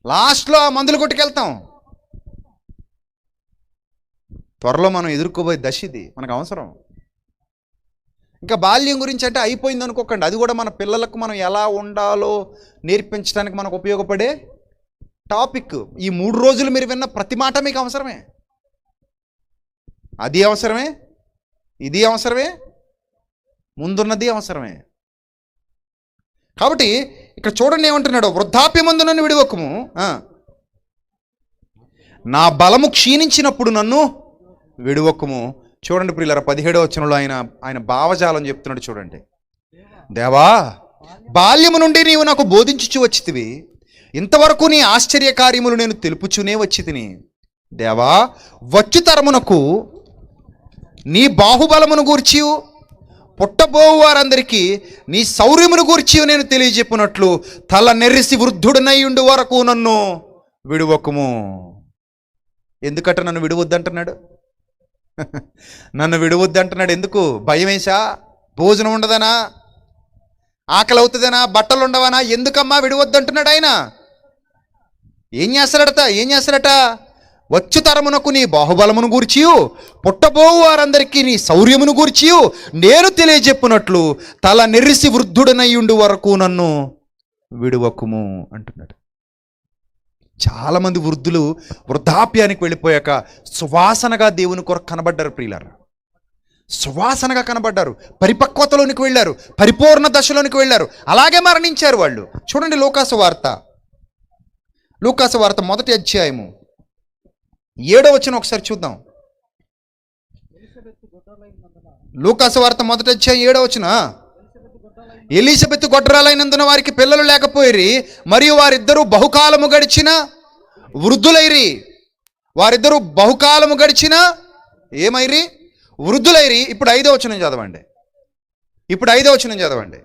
[SPEAKER 2] లాస్ట్లో ఆ మందులు కొట్టుకెళ్తాం. త్వరలో మనం ఎదుర్కోబోయే దశ ఇది, మనకు అవసరం. ఇంకా బాల్యం గురించి అంటే అయిపోయింది అనుకోకండి, అది కూడా మన పిల్లలకు మనం ఎలా ఉండాలో నేర్పించడానికి మనకు ఉపయోగపడే టాపిక్. ఈ 3 రోజులు మీరు విన్న ప్రతి మాట మీకు అవసరమే. అది అవసరమే, ఇది అవసరమే, ముందున్నది అవసరమే. కాబట్టి ఇక్కడ చూడండి ఏమంటున్నాడు, వృద్ధాప్యమందు నన్ను విడువకుము, నా బలము క్షీణించినప్పుడు నన్ను విడువకుము. చూడండి ప్రియులారా, 17వ వచనంలో ఆయన భావజాలం చెప్తున్నాడు. చూడండి, దేవా బాల్యము నుండి నీవు నాకు బోధించుచు వచ్చితివి, ఇంతవరకు నీ ఆశ్చర్య కార్యములు నేను తెలుపుచునే వచ్చి తిని. దేవా వచ్చు తరమునకు నీ బాహుబలమును గూర్చి, పుట్టబోవు వారందరికీ నీ శౌర్యమును గూర్చి నేను తెలియజెప్పినట్లు తల నెరిసి వృద్ధుడనయ్యుండు వరకు నన్ను విడువకుము. ఎందుకట నన్ను విడువద్దంటున్నాడు? నన్ను విడువద్దంటున్నాడు ఎందుకు? భయం వేసా? భోజనం ఉండదనా? ఆకలి అవుతుందనా? బట్టలు ఉండవనా? ఎందుకమ్మా విడువద్దంటున్నాడు ఆయన? ఏం చేస్తాడట? వచ్చు తరమునకు నీ బాహుబలమును గూర్చియు, పుట్టబోవు వారందరికీ నీ శౌర్యమును గూర్చియు నేను తెలియజెప్పునట్లు తల నెరిసి వృద్ధుడనయ్యుండు వరకు నన్ను విడువకుము అంటున్నాడు. చాలామంది వృద్ధులు వృద్ధాప్యానికి వెళ్ళిపోయాక సువాసనగా దేవుని కొరకు కనబడ్డారు ప్రియులారా. సువాసనగా కనబడ్డారు, పరిపక్వతలోనికి వెళ్ళారు, పరిపూర్ణ దశలోనికి వెళ్ళారు, అలాగే మరణించారు వాళ్ళు. చూడండి లూకాసు వార్త 1వ అధ్యాయము 7వ వచనం ఒకసారి చూద్దాం. లూకాసు వార్త 1వ అధ్యాయం 7వ వచనం. ఎలిజబెత్ గొడ్రాలైనందున వారికి పిల్లలు లేకపోయిరి, మరియు వారిద్దరూ బహుకాలము గడిచిన వృద్ధులైరి. వారిద్దరూ బహుకాలము గడిచిన ఏమైరి? వృద్ధులైరి. ఇప్పుడు 5వ వచనం చదవండి.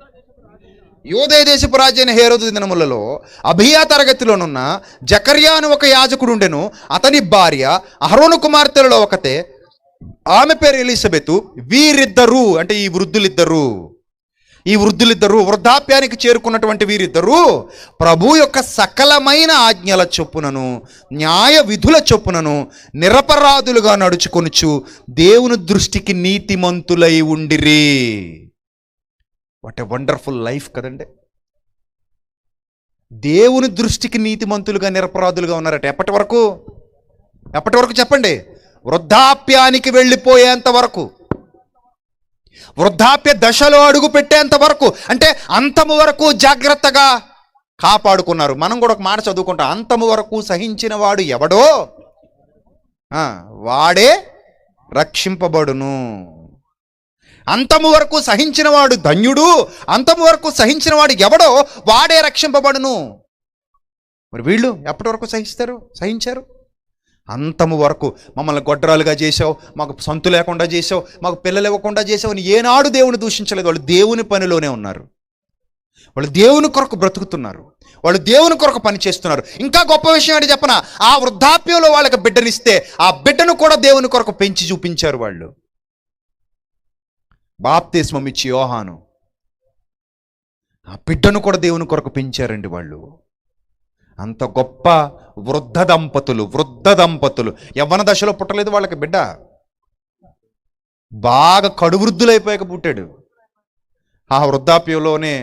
[SPEAKER 2] యూదయ దేశపు రాజైన హేరోదు దినములలో అబియా తరగతిలోనున్న జకర్యా అని ఒక యాజకుడు ఉండెను. అతని భార్య అహరోను కుమార్తెలలో ఒకతే, ఆమె పేరు ఎలిజబెతు. వీరిద్దరూ అంటే ఈ వృద్ధులిద్దరూ వృద్ధాప్యానికి చేరుకున్నటువంటి వీరిద్దరూ ప్రభు యొక్క సకలమైన ఆజ్ఞల చొప్పునను న్యాయ విధుల చొప్పునను నిరపరాధులుగా నడుచుకొనుచు దేవుని దృష్టికి నీతిమంతులై ఉండిరి. వాట్ ఎ వండర్ఫుల్ లైఫ్ కదండి. దేవుని దృష్టికి నీతిమంతులుగా నిరపరాధులుగా ఉన్నారట. ఎప్పటి వరకు చెప్పండి? వృద్ధాప్యానికి వెళ్ళిపోయేంత వరకు, వృద్ధాప్య దశలో అడుగు పెట్టేంత వరకు, అంటే అంతము వరకు జాగ్రత్తగా కాపాడుకున్నారు. మనం కూడా ఒక మాట చదువుకుంటాం, అంతము వరకు సహించిన వాడు ఎవడో వాడే రక్షింపబడును. అంతము వరకు సహించినవాడు ధన్యుడు, అంతము వరకు సహించినవాడు ఎవడో వాడే రక్షింపబడును. మరి వీళ్ళు ఎప్పటి వరకు సహించారు? అంతము వరకు. మమ్మల్ని గొడ్రాలుగా చేసావు, మాకు సొంత లేకుండా చేసావు, మాకు పిల్లలు ఇవ్వకుండా చేసావు అని ఏనాడు దేవుని దూషించలేదు. వాళ్ళు దేవుని పనిలోనే ఉన్నారు, వాళ్ళు దేవుని కొరకు బ్రతుకుతున్నారు, వాళ్ళు దేవుని కొరకు పని చేస్తున్నారు. ఇంకా గొప్ప విషయం ఏంటి చెప్పనా, ఆ వృద్ధాప్యంలో వాళ్ళకి బిడ్డనిస్తే ఆ బిడ్డను కూడా దేవుని కొరకు పెంచి చూపించారు. వాళ్ళు బాప్తిస్మం ఇచ్చి యోహాను ఆ బిడ్డను కూడా దేవుని కొరకు పెంచారండి. వాళ్ళు అంత గొప్ప వృద్ధ దంపతులు. యవ్వన దశలో పుట్టలేదు వాళ్ళకి బిడ్డ, బాగా కడువృద్ధులైపోయాక పుట్టాడు. ఆ వృద్ధాప్యంలోనే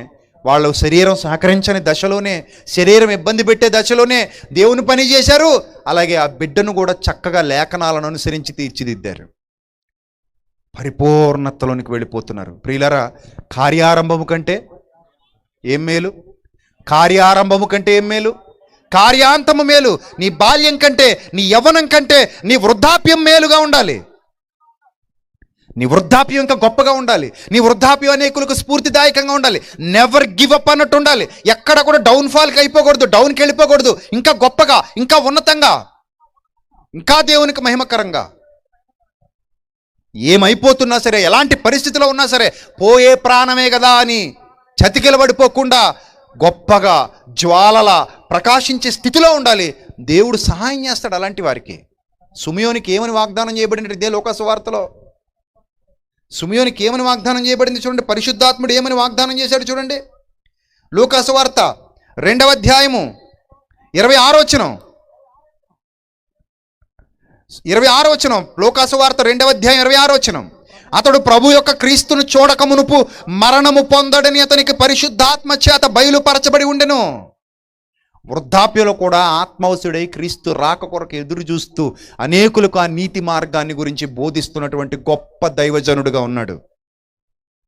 [SPEAKER 2] వాళ్ళు శరీరం సహకరించని దశలోనే, శరీరం ఇబ్బంది పెట్టే దశలోనే దేవుని పని చేశారు. అలాగే ఆ బిడ్డను కూడా చక్కగా లేఖనాలను అనుసరించి తీర్చిదిద్దారు. పరిపూర్ణతలోనికి వెళ్ళిపోతున్నారు. ప్రియులారా, కార్యారంభము కంటే ఏం మేలు? కార్యాంతము మేలు. నీ బాల్యం కంటే, నీ యవ్వనం కంటే నీ వృద్ధాప్యం మేలుగా ఉండాలి. నీ వృద్ధాప్యం ఇంకా గొప్పగా ఉండాలి. నీ వృద్ధాప్యం అనేకులకు స్ఫూర్తిదాయకంగా ఉండాలి. నెవర్ గివ్ అప్ అన్నట్టు ఉండాలి. ఎక్కడ కూడా డౌన్ఫాల్కి అయిపోకూడదు, డౌన్కి వెళ్ళిపోకూడదు. ఇంకా గొప్పగా, ఇంకా ఉన్నతంగా, ఇంకా దేవునికి మహిమకరంగా ఏమైపోతున్నా సరే, ఎలాంటి పరిస్థితిలో ఉన్నా సరే, పోయే ప్రాణమే కదా అని చతికిలబడిపోకుండా గొప్పగా జ్వాలల ప్రకాశించే స్థితిలో ఉండాలి. దేవుడు సహాయం చేస్తాడు అలాంటి వారికి. సుమియోనికి ఏమని వాగ్దానం చేయబడింది ఇదే లోకాసు వార్తలో? సుమియోనికి ఏమని వాగ్దానం చేయబడింది చూడండి. పరిశుద్ధాత్ముడు ఏమని వాగ్దానం చేశాడు చూడండి. లూకాసు వార్త 2వ అధ్యాయము 26వ వచనం. 26వ వచనం. లూకాసు వార్త 2వ అధ్యాయం 26వ వచనం. అతడు ప్రభు యొక్క క్రీస్తును చూడక మునుపు మరణము పొందడని అతనికి పరిశుద్ధాత్మ చేత బయలుపరచబడి ఉండెను. వృద్ధాప్యంలో కూడా ఆత్మవశుడై క్రీస్తు రాక కొరకు ఎదురు చూస్తూ అనేకులకు ఆ నీతి మార్గాన్ని గురించి బోధిస్తున్నటువంటి గొప్ప దైవజనుడుగా ఉన్నాడు.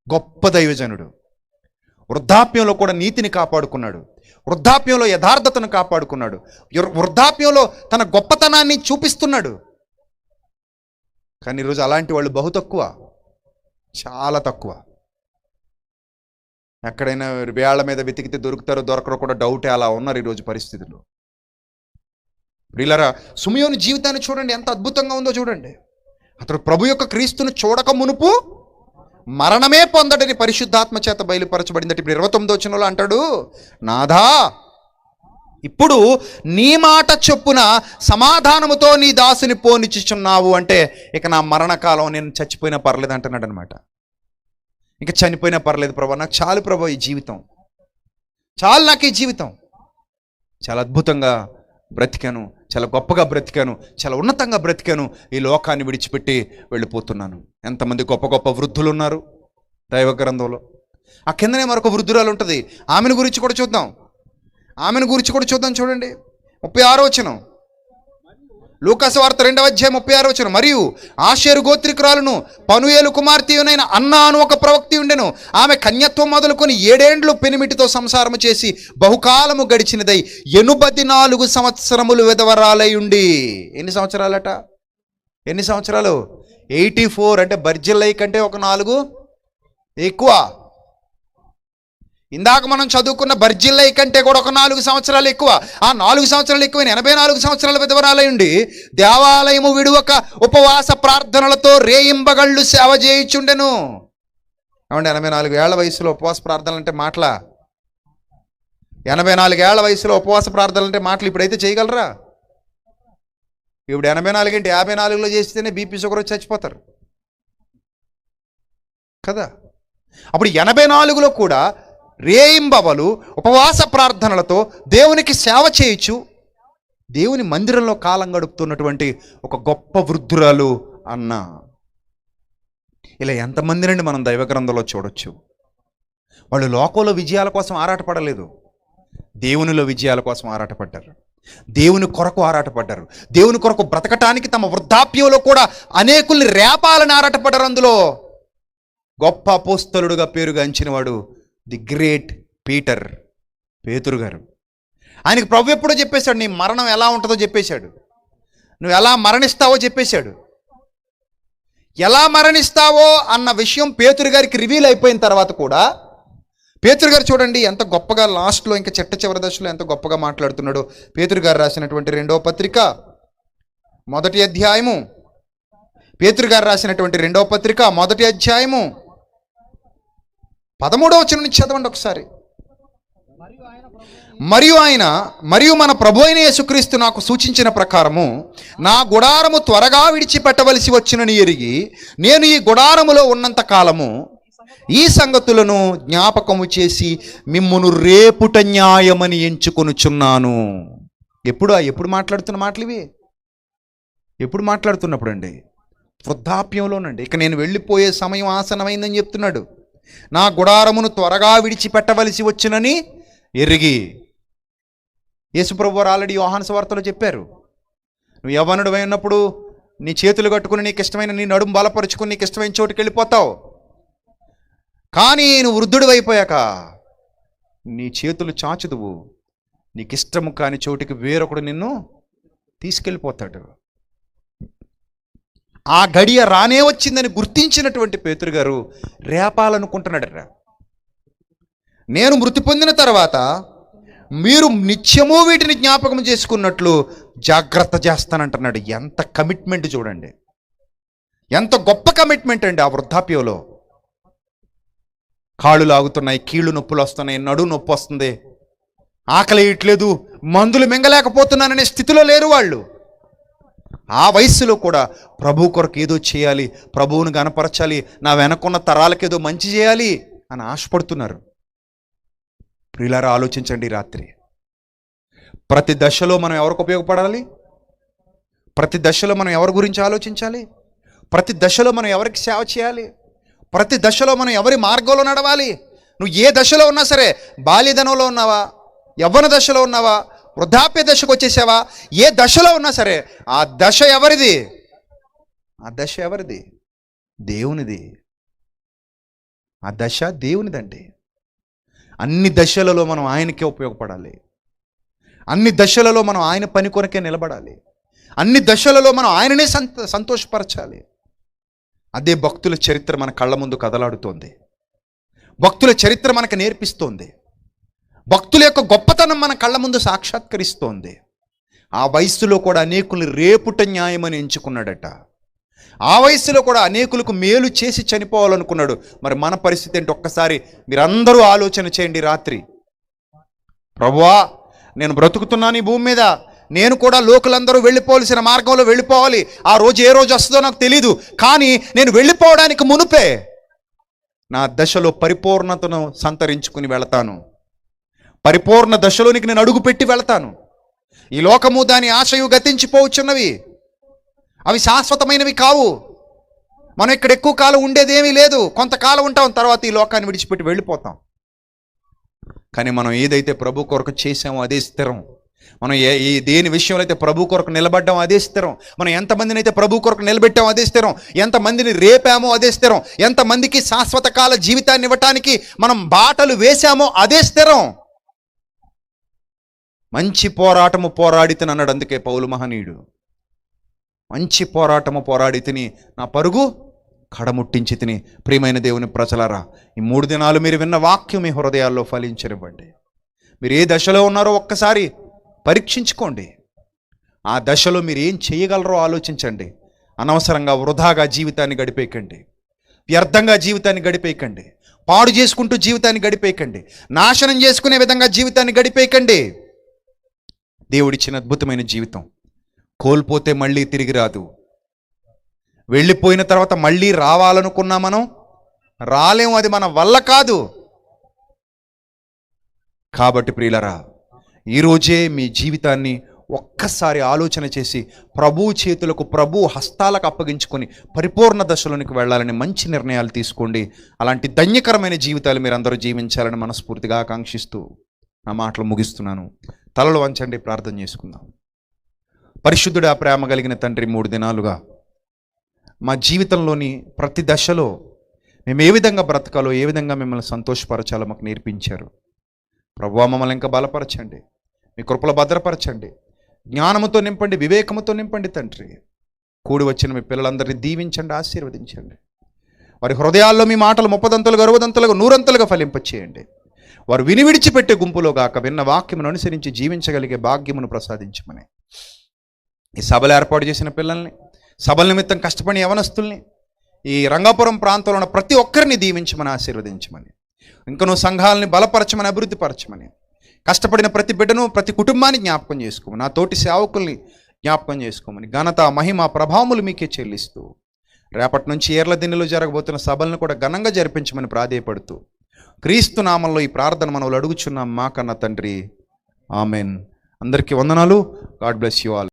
[SPEAKER 2] గొప్ప దైవజనుడు. వృద్ధాప్యంలో కూడా నీతిని కాపాడుకున్నాడు, వృద్ధాప్యంలో యథార్థతను కాపాడుకున్నాడు, వృద్ధాప్యంలో తన గొప్పతనాన్ని చూపిస్తున్నాడు. కానీ ఈరోజు అలాంటి వాళ్ళు బహు తక్కువ, చాలా తక్కువ. ఎక్కడైనా వేళ్ల మీద వెతికితే దొరుకుతారో దొరకరో కూడా డౌటే, అలా ఉన్నారు ఈరోజు పరిస్థితుల్లో. ప్రియులారా, సుమియోని జీవితాన్ని చూడండి, ఎంత అద్భుతంగా ఉందో చూడండి. అతడు ప్రభు యొక్క క్రీస్తును చూడక మునుపు మరణమే పొందడని పరిశుద్ధాత్మ చేత బయలుపరచబడిందట. ఇప్పుడు 29వ వచనంలో అంటాడు, నాథా ఇప్పుడు నీ మాట చొప్పున సమాధానముతో నీ దాసుని పోనిచ్చుచున్నావు. అంటే ఇక నా మరణకాలం, నేను చచ్చిపోయినా పర్లేదు అంటున్నాడు అనమాట. ఇక చనిపోయినా పర్లేదు ప్రభా, నాకు చాలు ప్రభా ఈ జీవితం, చాలు నాకు ఈ జీవితం. చాలా అద్భుతంగా బ్రతికాను, చాలా గొప్పగా బ్రతికాను, చాలా ఉన్నతంగా బ్రతికాను, ఈ లోకాన్ని విడిచిపెట్టి వెళ్ళిపోతున్నాను. ఎంతమంది గొప్ప గొప్ప వృద్ధులు ఉన్నారు దైవ గ్రంథంలో. ఆ కిందనే మరొక వృద్ధురాలు ఉంటుంది, ఆమెను గురించి కూడా చూద్దాం. చూడండి 36వ వచనం. లూకాసు వార్త 2వ అధ్యాయం 36వ వచనం. మరియు ఆషేరు గోత్రికురాలను పనుయేలు కుమార్తెయునైన అన్నా అను ఒక ప్రవక్తి ఉండెను. ఆమె కన్యత్వం మొదలుకొని 7 ఏండ్లు పెనిమిటితో సంసారము చేసి బహుకాలము గడిచినదై 84 సంవత్సరములు విధవరాలై ఉండి. ఎన్ని సంవత్సరాలట? ఎన్ని సంవత్సరాలు? 84. అంటే బర్జిల్లై కంటే ఒక 4 ఎక్కువ. ఇందాక మనం చదువుకున్న బర్జిల్లై కంటే కూడా ఒక 4 సంవత్సరాలు ఎక్కువ. ఆ 4 సంవత్సరాలు ఎక్కువైన 84 సంవత్సరాల విధవరాలై ఉండి దేవాలయము విడువక ఉపవాస ప్రార్థనలతో రేయింబగళ్ళు సేవ చేయుచుండెను. ఏమంటే 84 ఏళ్ల వయసులో ఉపవాస ప్రార్థనలు అంటే మాటలా? 84 ఏళ్ల వయసులో ఉపవాస ప్రార్థనలు అంటే మాటలు ఇప్పుడైతే చేయగలరా? ఇప్పుడు 84 అంటే 54లో చేస్తేనే బీపీ షుగర్ వచ్చి చచ్చిపోతారు కదా. అప్పుడు 84లో కూడా రేయింబవలు ఉపవాస ప్రార్థనలతో దేవునికి సేవ చేయొచ్చు, దేవుని మందిరంలో కాలం గడుపుతున్నటువంటి ఒక గొప్ప వృద్ధురాలు అన్న. ఇలా ఎంతమందినండి మనం దైవ గ్రంథంలో చూడొచ్చు. వాళ్ళు లోకంలో విజయాల కోసం ఆరాటపడలేదు, దేవునిలో విజయాల కోసం ఆరాటపడ్డారు, దేవుని కొరకు ఆరాటపడ్డారు, దేవుని కొరకు బ్రతకటానికి తమ వృద్ధాప్యంలో కూడా అనేకుల్ని రేపాలని ఆరాటపడ్డారు. అందులో గొప్ప అపోస్తలుడుగా పేరుగాంచినవాడు ది గ్రేట్ పేతురు గారు. ఆయనకి ప్రభు ఎప్పుడో చెప్పేశాడు, నీ మరణం ఎలా ఉంటుందో చెప్పేశాడు. నువ్వు ఎలా మరణిస్తావో చెప్పేశాడు. ఎలా మరణిస్తావో అన్న విషయం పేతురు గారికి రివీల్ అయిపోయిన తర్వాత కూడా పేతురు గారు చూడండి ఎంత గొప్పగా లాస్ట్లో ఇంకా చివరి దశలో ఎంత గొప్పగా మాట్లాడుతున్నాడో. పేతురు గారు రాసినటువంటి 2వ పత్రిక 1వ అధ్యాయము, పేతురు గారు రాసినటువంటి 2వ పత్రిక 1వ అధ్యాయము 13వ వచనం నుంచి చదవండి ఒకసారి. మరియు మన ప్రభు అయిన యేసుక్రీస్తు నాకు సూచించిన ప్రకారము నా గుడారము త్వరగా విడిచిపెట్టవలసి వచ్చినని ఎరిగి నేను ఈ గుడారములో ఉన్నంత కాలము ఈ సంగతులను జ్ఞాపకము చేసి మిమ్మును రేపుట న్యాయమని ఎంచుకొనుచున్నాను. ఎప్పుడు మాట్లాడుతున్న మాటలు ఇవి? ఎప్పుడు మాట్లాడుతున్నప్పుడు అండి? వృద్ధాప్యంలోనండి. ఇక నేను వెళ్ళిపోయే సమయం ఆసనమైందని చెప్తున్నాడు. నా గుడారమును త్వరగా విడిచిపెట్టవలసి వచ్చినని ఎరిగి. యేసుప్రభు వారు ఆల్రెడీ యోహాను సువార్తలో చెప్పారు, నువ్వు యవ్వనుడు అయినప్పుడు నీ చేతులు కట్టుకుని నీకు ఇష్టమైన నీ నడుము బలపరుచుకుని నీకు ఇష్టమైన చోటుకి వెళ్ళిపోతావు. కానీ నువ్వు వృద్ధుడు అయిపోయాక నీ చేతులు చాచుదువు, నీకు ఇష్టము కాని చోటుకి వేరొకడు నిన్ను తీసుకెళ్ళిపోతాడు. ఆ గడియ రానే వచ్చిందని గుర్తించినటువంటి పేతురు గారు రేపాలనుకుంటున్నాడట. నేను మృతి పొందిన తర్వాత మీరు నిత్యము వీటిని జ్ఞాపకం చేసుకున్నట్లు జాగ్రత్త చేస్తానంటున్నాడు. ఎంత కమిట్మెంట్ చూడండి, ఎంత గొప్ప కమిట్మెంట్ అండి. ఆ వృద్ధాప్యంలో కాళ్ళు లాగుతున్నాయి, కీళ్ళు నొప్పులు వస్తున్నాయి, నడుము నొప్పి వస్తుంది, ఆకలి వేయట్లేదు, మందులు మింగలేకపోతున్నాననే స్థితిలో లేరు వాళ్ళు. ఆ వయస్సులో కూడా ప్రభు కొరకు ఏదో చేయాలి, ప్రభువును గనపరచాలి, నా వెనకున్న తరాలకు ఏదో మంచి చేయాలి అని ఆశపడుతున్నారు. ప్రియులారా, ఆలోచించండి. రాత్రి ప్రతి దశలో మనం ఎవరికి ఉపయోగపడాలి? ప్రతి దశలో మనం ఎవరి గురించి ఆలోచించాలి? ప్రతి దశలో మనం ఎవరికి సేవ చేయాలి? ప్రతి దశలో మనం ఎవరి మార్గంలో నడవాలి? నువ్వు ఏ దశలో ఉన్నా సరే, బాల్యదనంలో ఉన్నావా, యవ్వన దశలో ఉన్నావా, వృద్ధాప్య దశకు వచ్చేసావా, ఏ దశలో ఉన్నా సరే ఆ దశ ఎవరిది? ఆ దశ ఎవరిది? దేవునిది. ఆ దశ దేవునిదండి. అన్ని దశలలో మనం ఆయనకే ఉపయోగపడాలి. అన్ని దశలలో మనం ఆయన పని కొరకే నిలబడాలి. అన్ని దశలలో మనం ఆయననే సంతోషపరచాలి. అదే భక్తుల చరిత్ర మన కళ్ళ ముందు కదలాడుతోంది. భక్తుల చరిత్ర మనకు నేర్పిస్తోంది. భక్తుల యొక్క గొప్పతనం మన కళ్ళ ముందు సాక్షాత్కరిస్తోంది. ఆ వయస్సులో కూడా అనేకుల్ని రేపుట న్యాయమని ఎంచుకున్నాడట. ఆ వయస్సులో కూడా అనేకులకు మేలు చేసి చనిపోవాలనుకున్నాడు. మరి మన పరిస్థితి ఏంటి? ఒక్కసారి మీరందరూ ఆలోచన చేయండి. రాత్రి, ప్రభువా, నేను బ్రతుకుతున్నాను ఈ భూమి మీద, నేను కూడా లోకులందరూ వెళ్ళిపోవలసిన మార్గంలో వెళ్ళిపోవాలి. ఆ రోజు ఏ రోజు వస్తుందో నాకు తెలీదు, కానీ నేను వెళ్ళిపోవడానికి మునుపే నా దశలో పరిపూర్ణతను సంతరించుకుని వెళతాను. పరిపూర్ణ దశలోనికి నేను అడుగుపెట్టి వెళతాను. ఈ లోకము దాని ఆశయు గతించిపోవచ్చున్నవి, అవి శాశ్వతమైనవి కావు. మనం ఇక్కడ ఎక్కువ కాలం ఉండేదేమీ లేదు. కొంతకాలం ఉంటాం, తర్వాత ఈ లోకాన్ని విడిచిపెట్టి వెళ్ళిపోతాం. కానీ మనం ఏదైతే ప్రభు కొరకు చేసామో అదే స్థిరం. మనం దేని విషయంలో అయితే ప్రభు కొరకు నిలబడ్డామో అదే స్థిరం. మనం ఎంతమందిని అయితే ప్రభు కొరకు నిలబెట్టామో అదే స్థిరం. ఎంతమందిని రేపామో అదే స్థిరం. ఎంతమందికి శాశ్వత కాల జీవితాన్ని ఇవ్వటానికి మనం బాటలు వేశామో అదే స్థిరం. మంచి పోరాటము పోరాడితిని అన్నాడు అందుకే పౌలు మహనీయుడు. మంచి పోరాటము పోరాడి తిని నా పరుగు కడముట్టించి తిని. ప్రియమైన దేవుని ప్రజలారా, ఈ 3 దినాలు మీరు విన్న వాక్యం మీ హృదయాల్లో ఫలించనివ్వండి. మీరు ఏ దశలో ఉన్నారో ఒక్కసారి పరీక్షించుకోండి. ఆ దశలో మీరు ఏం చేయగలరో ఆలోచించండి. అనవసరంగా వృధాగా జీవితాన్ని గడిపేయకండి. వ్యర్థంగా జీవితాన్ని గడిపేయకండి. పాడు చేసుకుంటూ జీవితాన్ని గడిపేయకండి. నాశనం చేసుకునే విధంగా జీవితాన్ని గడిపేయకండి. దేవుడిచ్చిన అద్భుతమైన జీవితం కోల్పోతే మళ్ళీ తిరిగి రాదు. వెళ్ళిపోయిన తర్వాత మళ్ళీ రావాలనుకున్నా మనం రాలేము. అది మన వల్ల కాదు. కాబట్టి ప్రియులరా, ఈరోజే మీ జీవితాన్ని ఒక్కసారి ఆలోచన చేసి ప్రభు చేతులకు, ప్రభు హస్తాలకు అప్పగించుకొని పరిపూర్ణ దశలోనికి వెళ్ళాలని మంచి నిర్ణయాలు తీసుకోండి. అలాంటి ధన్యకరమైన జీవితాలు మీరు అందరూ జీవించాలని మనస్ఫూర్తిగా ఆకాంక్షిస్తూ నా మాటలు ముగిస్తున్నాను. తలలు వంచండి, ప్రార్థన చేసుకుందాం. పరిశుద్ధుడా, ప్రేమ కలిగిన తండ్రి, 3 దినాలుగా మా జీవితంలోని ప్రతి దశలో మేము ఏ విధంగా బ్రతకాలో, ఏ విధంగా మిమ్మల్ని సంతోషపరచాలో మాకు నేర్పించారు. ప్రభువా, మమ్మల్ని ఇంకా బలపరచండి, మీ కృపలో భద్రపరచండి. జ్ఞానముతో నింపండి, వివేకముతో నింపండి తండ్రి. కూడి వచ్చిన మీ పిల్లలందరినీ దీవించండి, ఆశీర్వదించండి. వారి హృదయాల్లో మీ మాటలు 30 60 100 ఫలింపచేయండి. వారు విని విడిచిపెట్టే గుంపులో గాక విన్న వాక్యమును అనుసరించి జీవించగలిగే భాగ్యమును ప్రసాదించమని, ఈ సభలు ఏర్పాటు చేసిన పిల్లల్ని, సభల నిమిత్తం కష్టపడి యవనస్తుల్ని, ఈ రంగాపురం ప్రాంతంలో ఉన్న ప్రతి ఒక్కరిని దీవించమని, ఆశీర్వదించమని, ఇంకనూ సంఘాలని బలపరచమని, అభివృద్ధిపరచమని, కష్టపడిన ప్రతి బిడ్డను, ప్రతి కుటుంబాన్ని జ్ఞాపకం చేసుకోమని, నా తోటి సేవకుల్ని జ్ఞాపకం చేసుకోమని, ఘనత మహిమ ప్రభావములు మీకే చెల్లిస్తూ రేపటి నుంచి ఏర్ల దిన్నెలో జరగబోతున్న సభలను కూడా ఘనంగా జరిపించమని ప్రాధేయపడుతూ క్రీస్తు నామంలో ఈ ప్రార్థన మనవులు అడుగుచున్నాం మా కన్న తండ్రి. ఆమెన్. అందరికీ వందనాలు. God bless you all.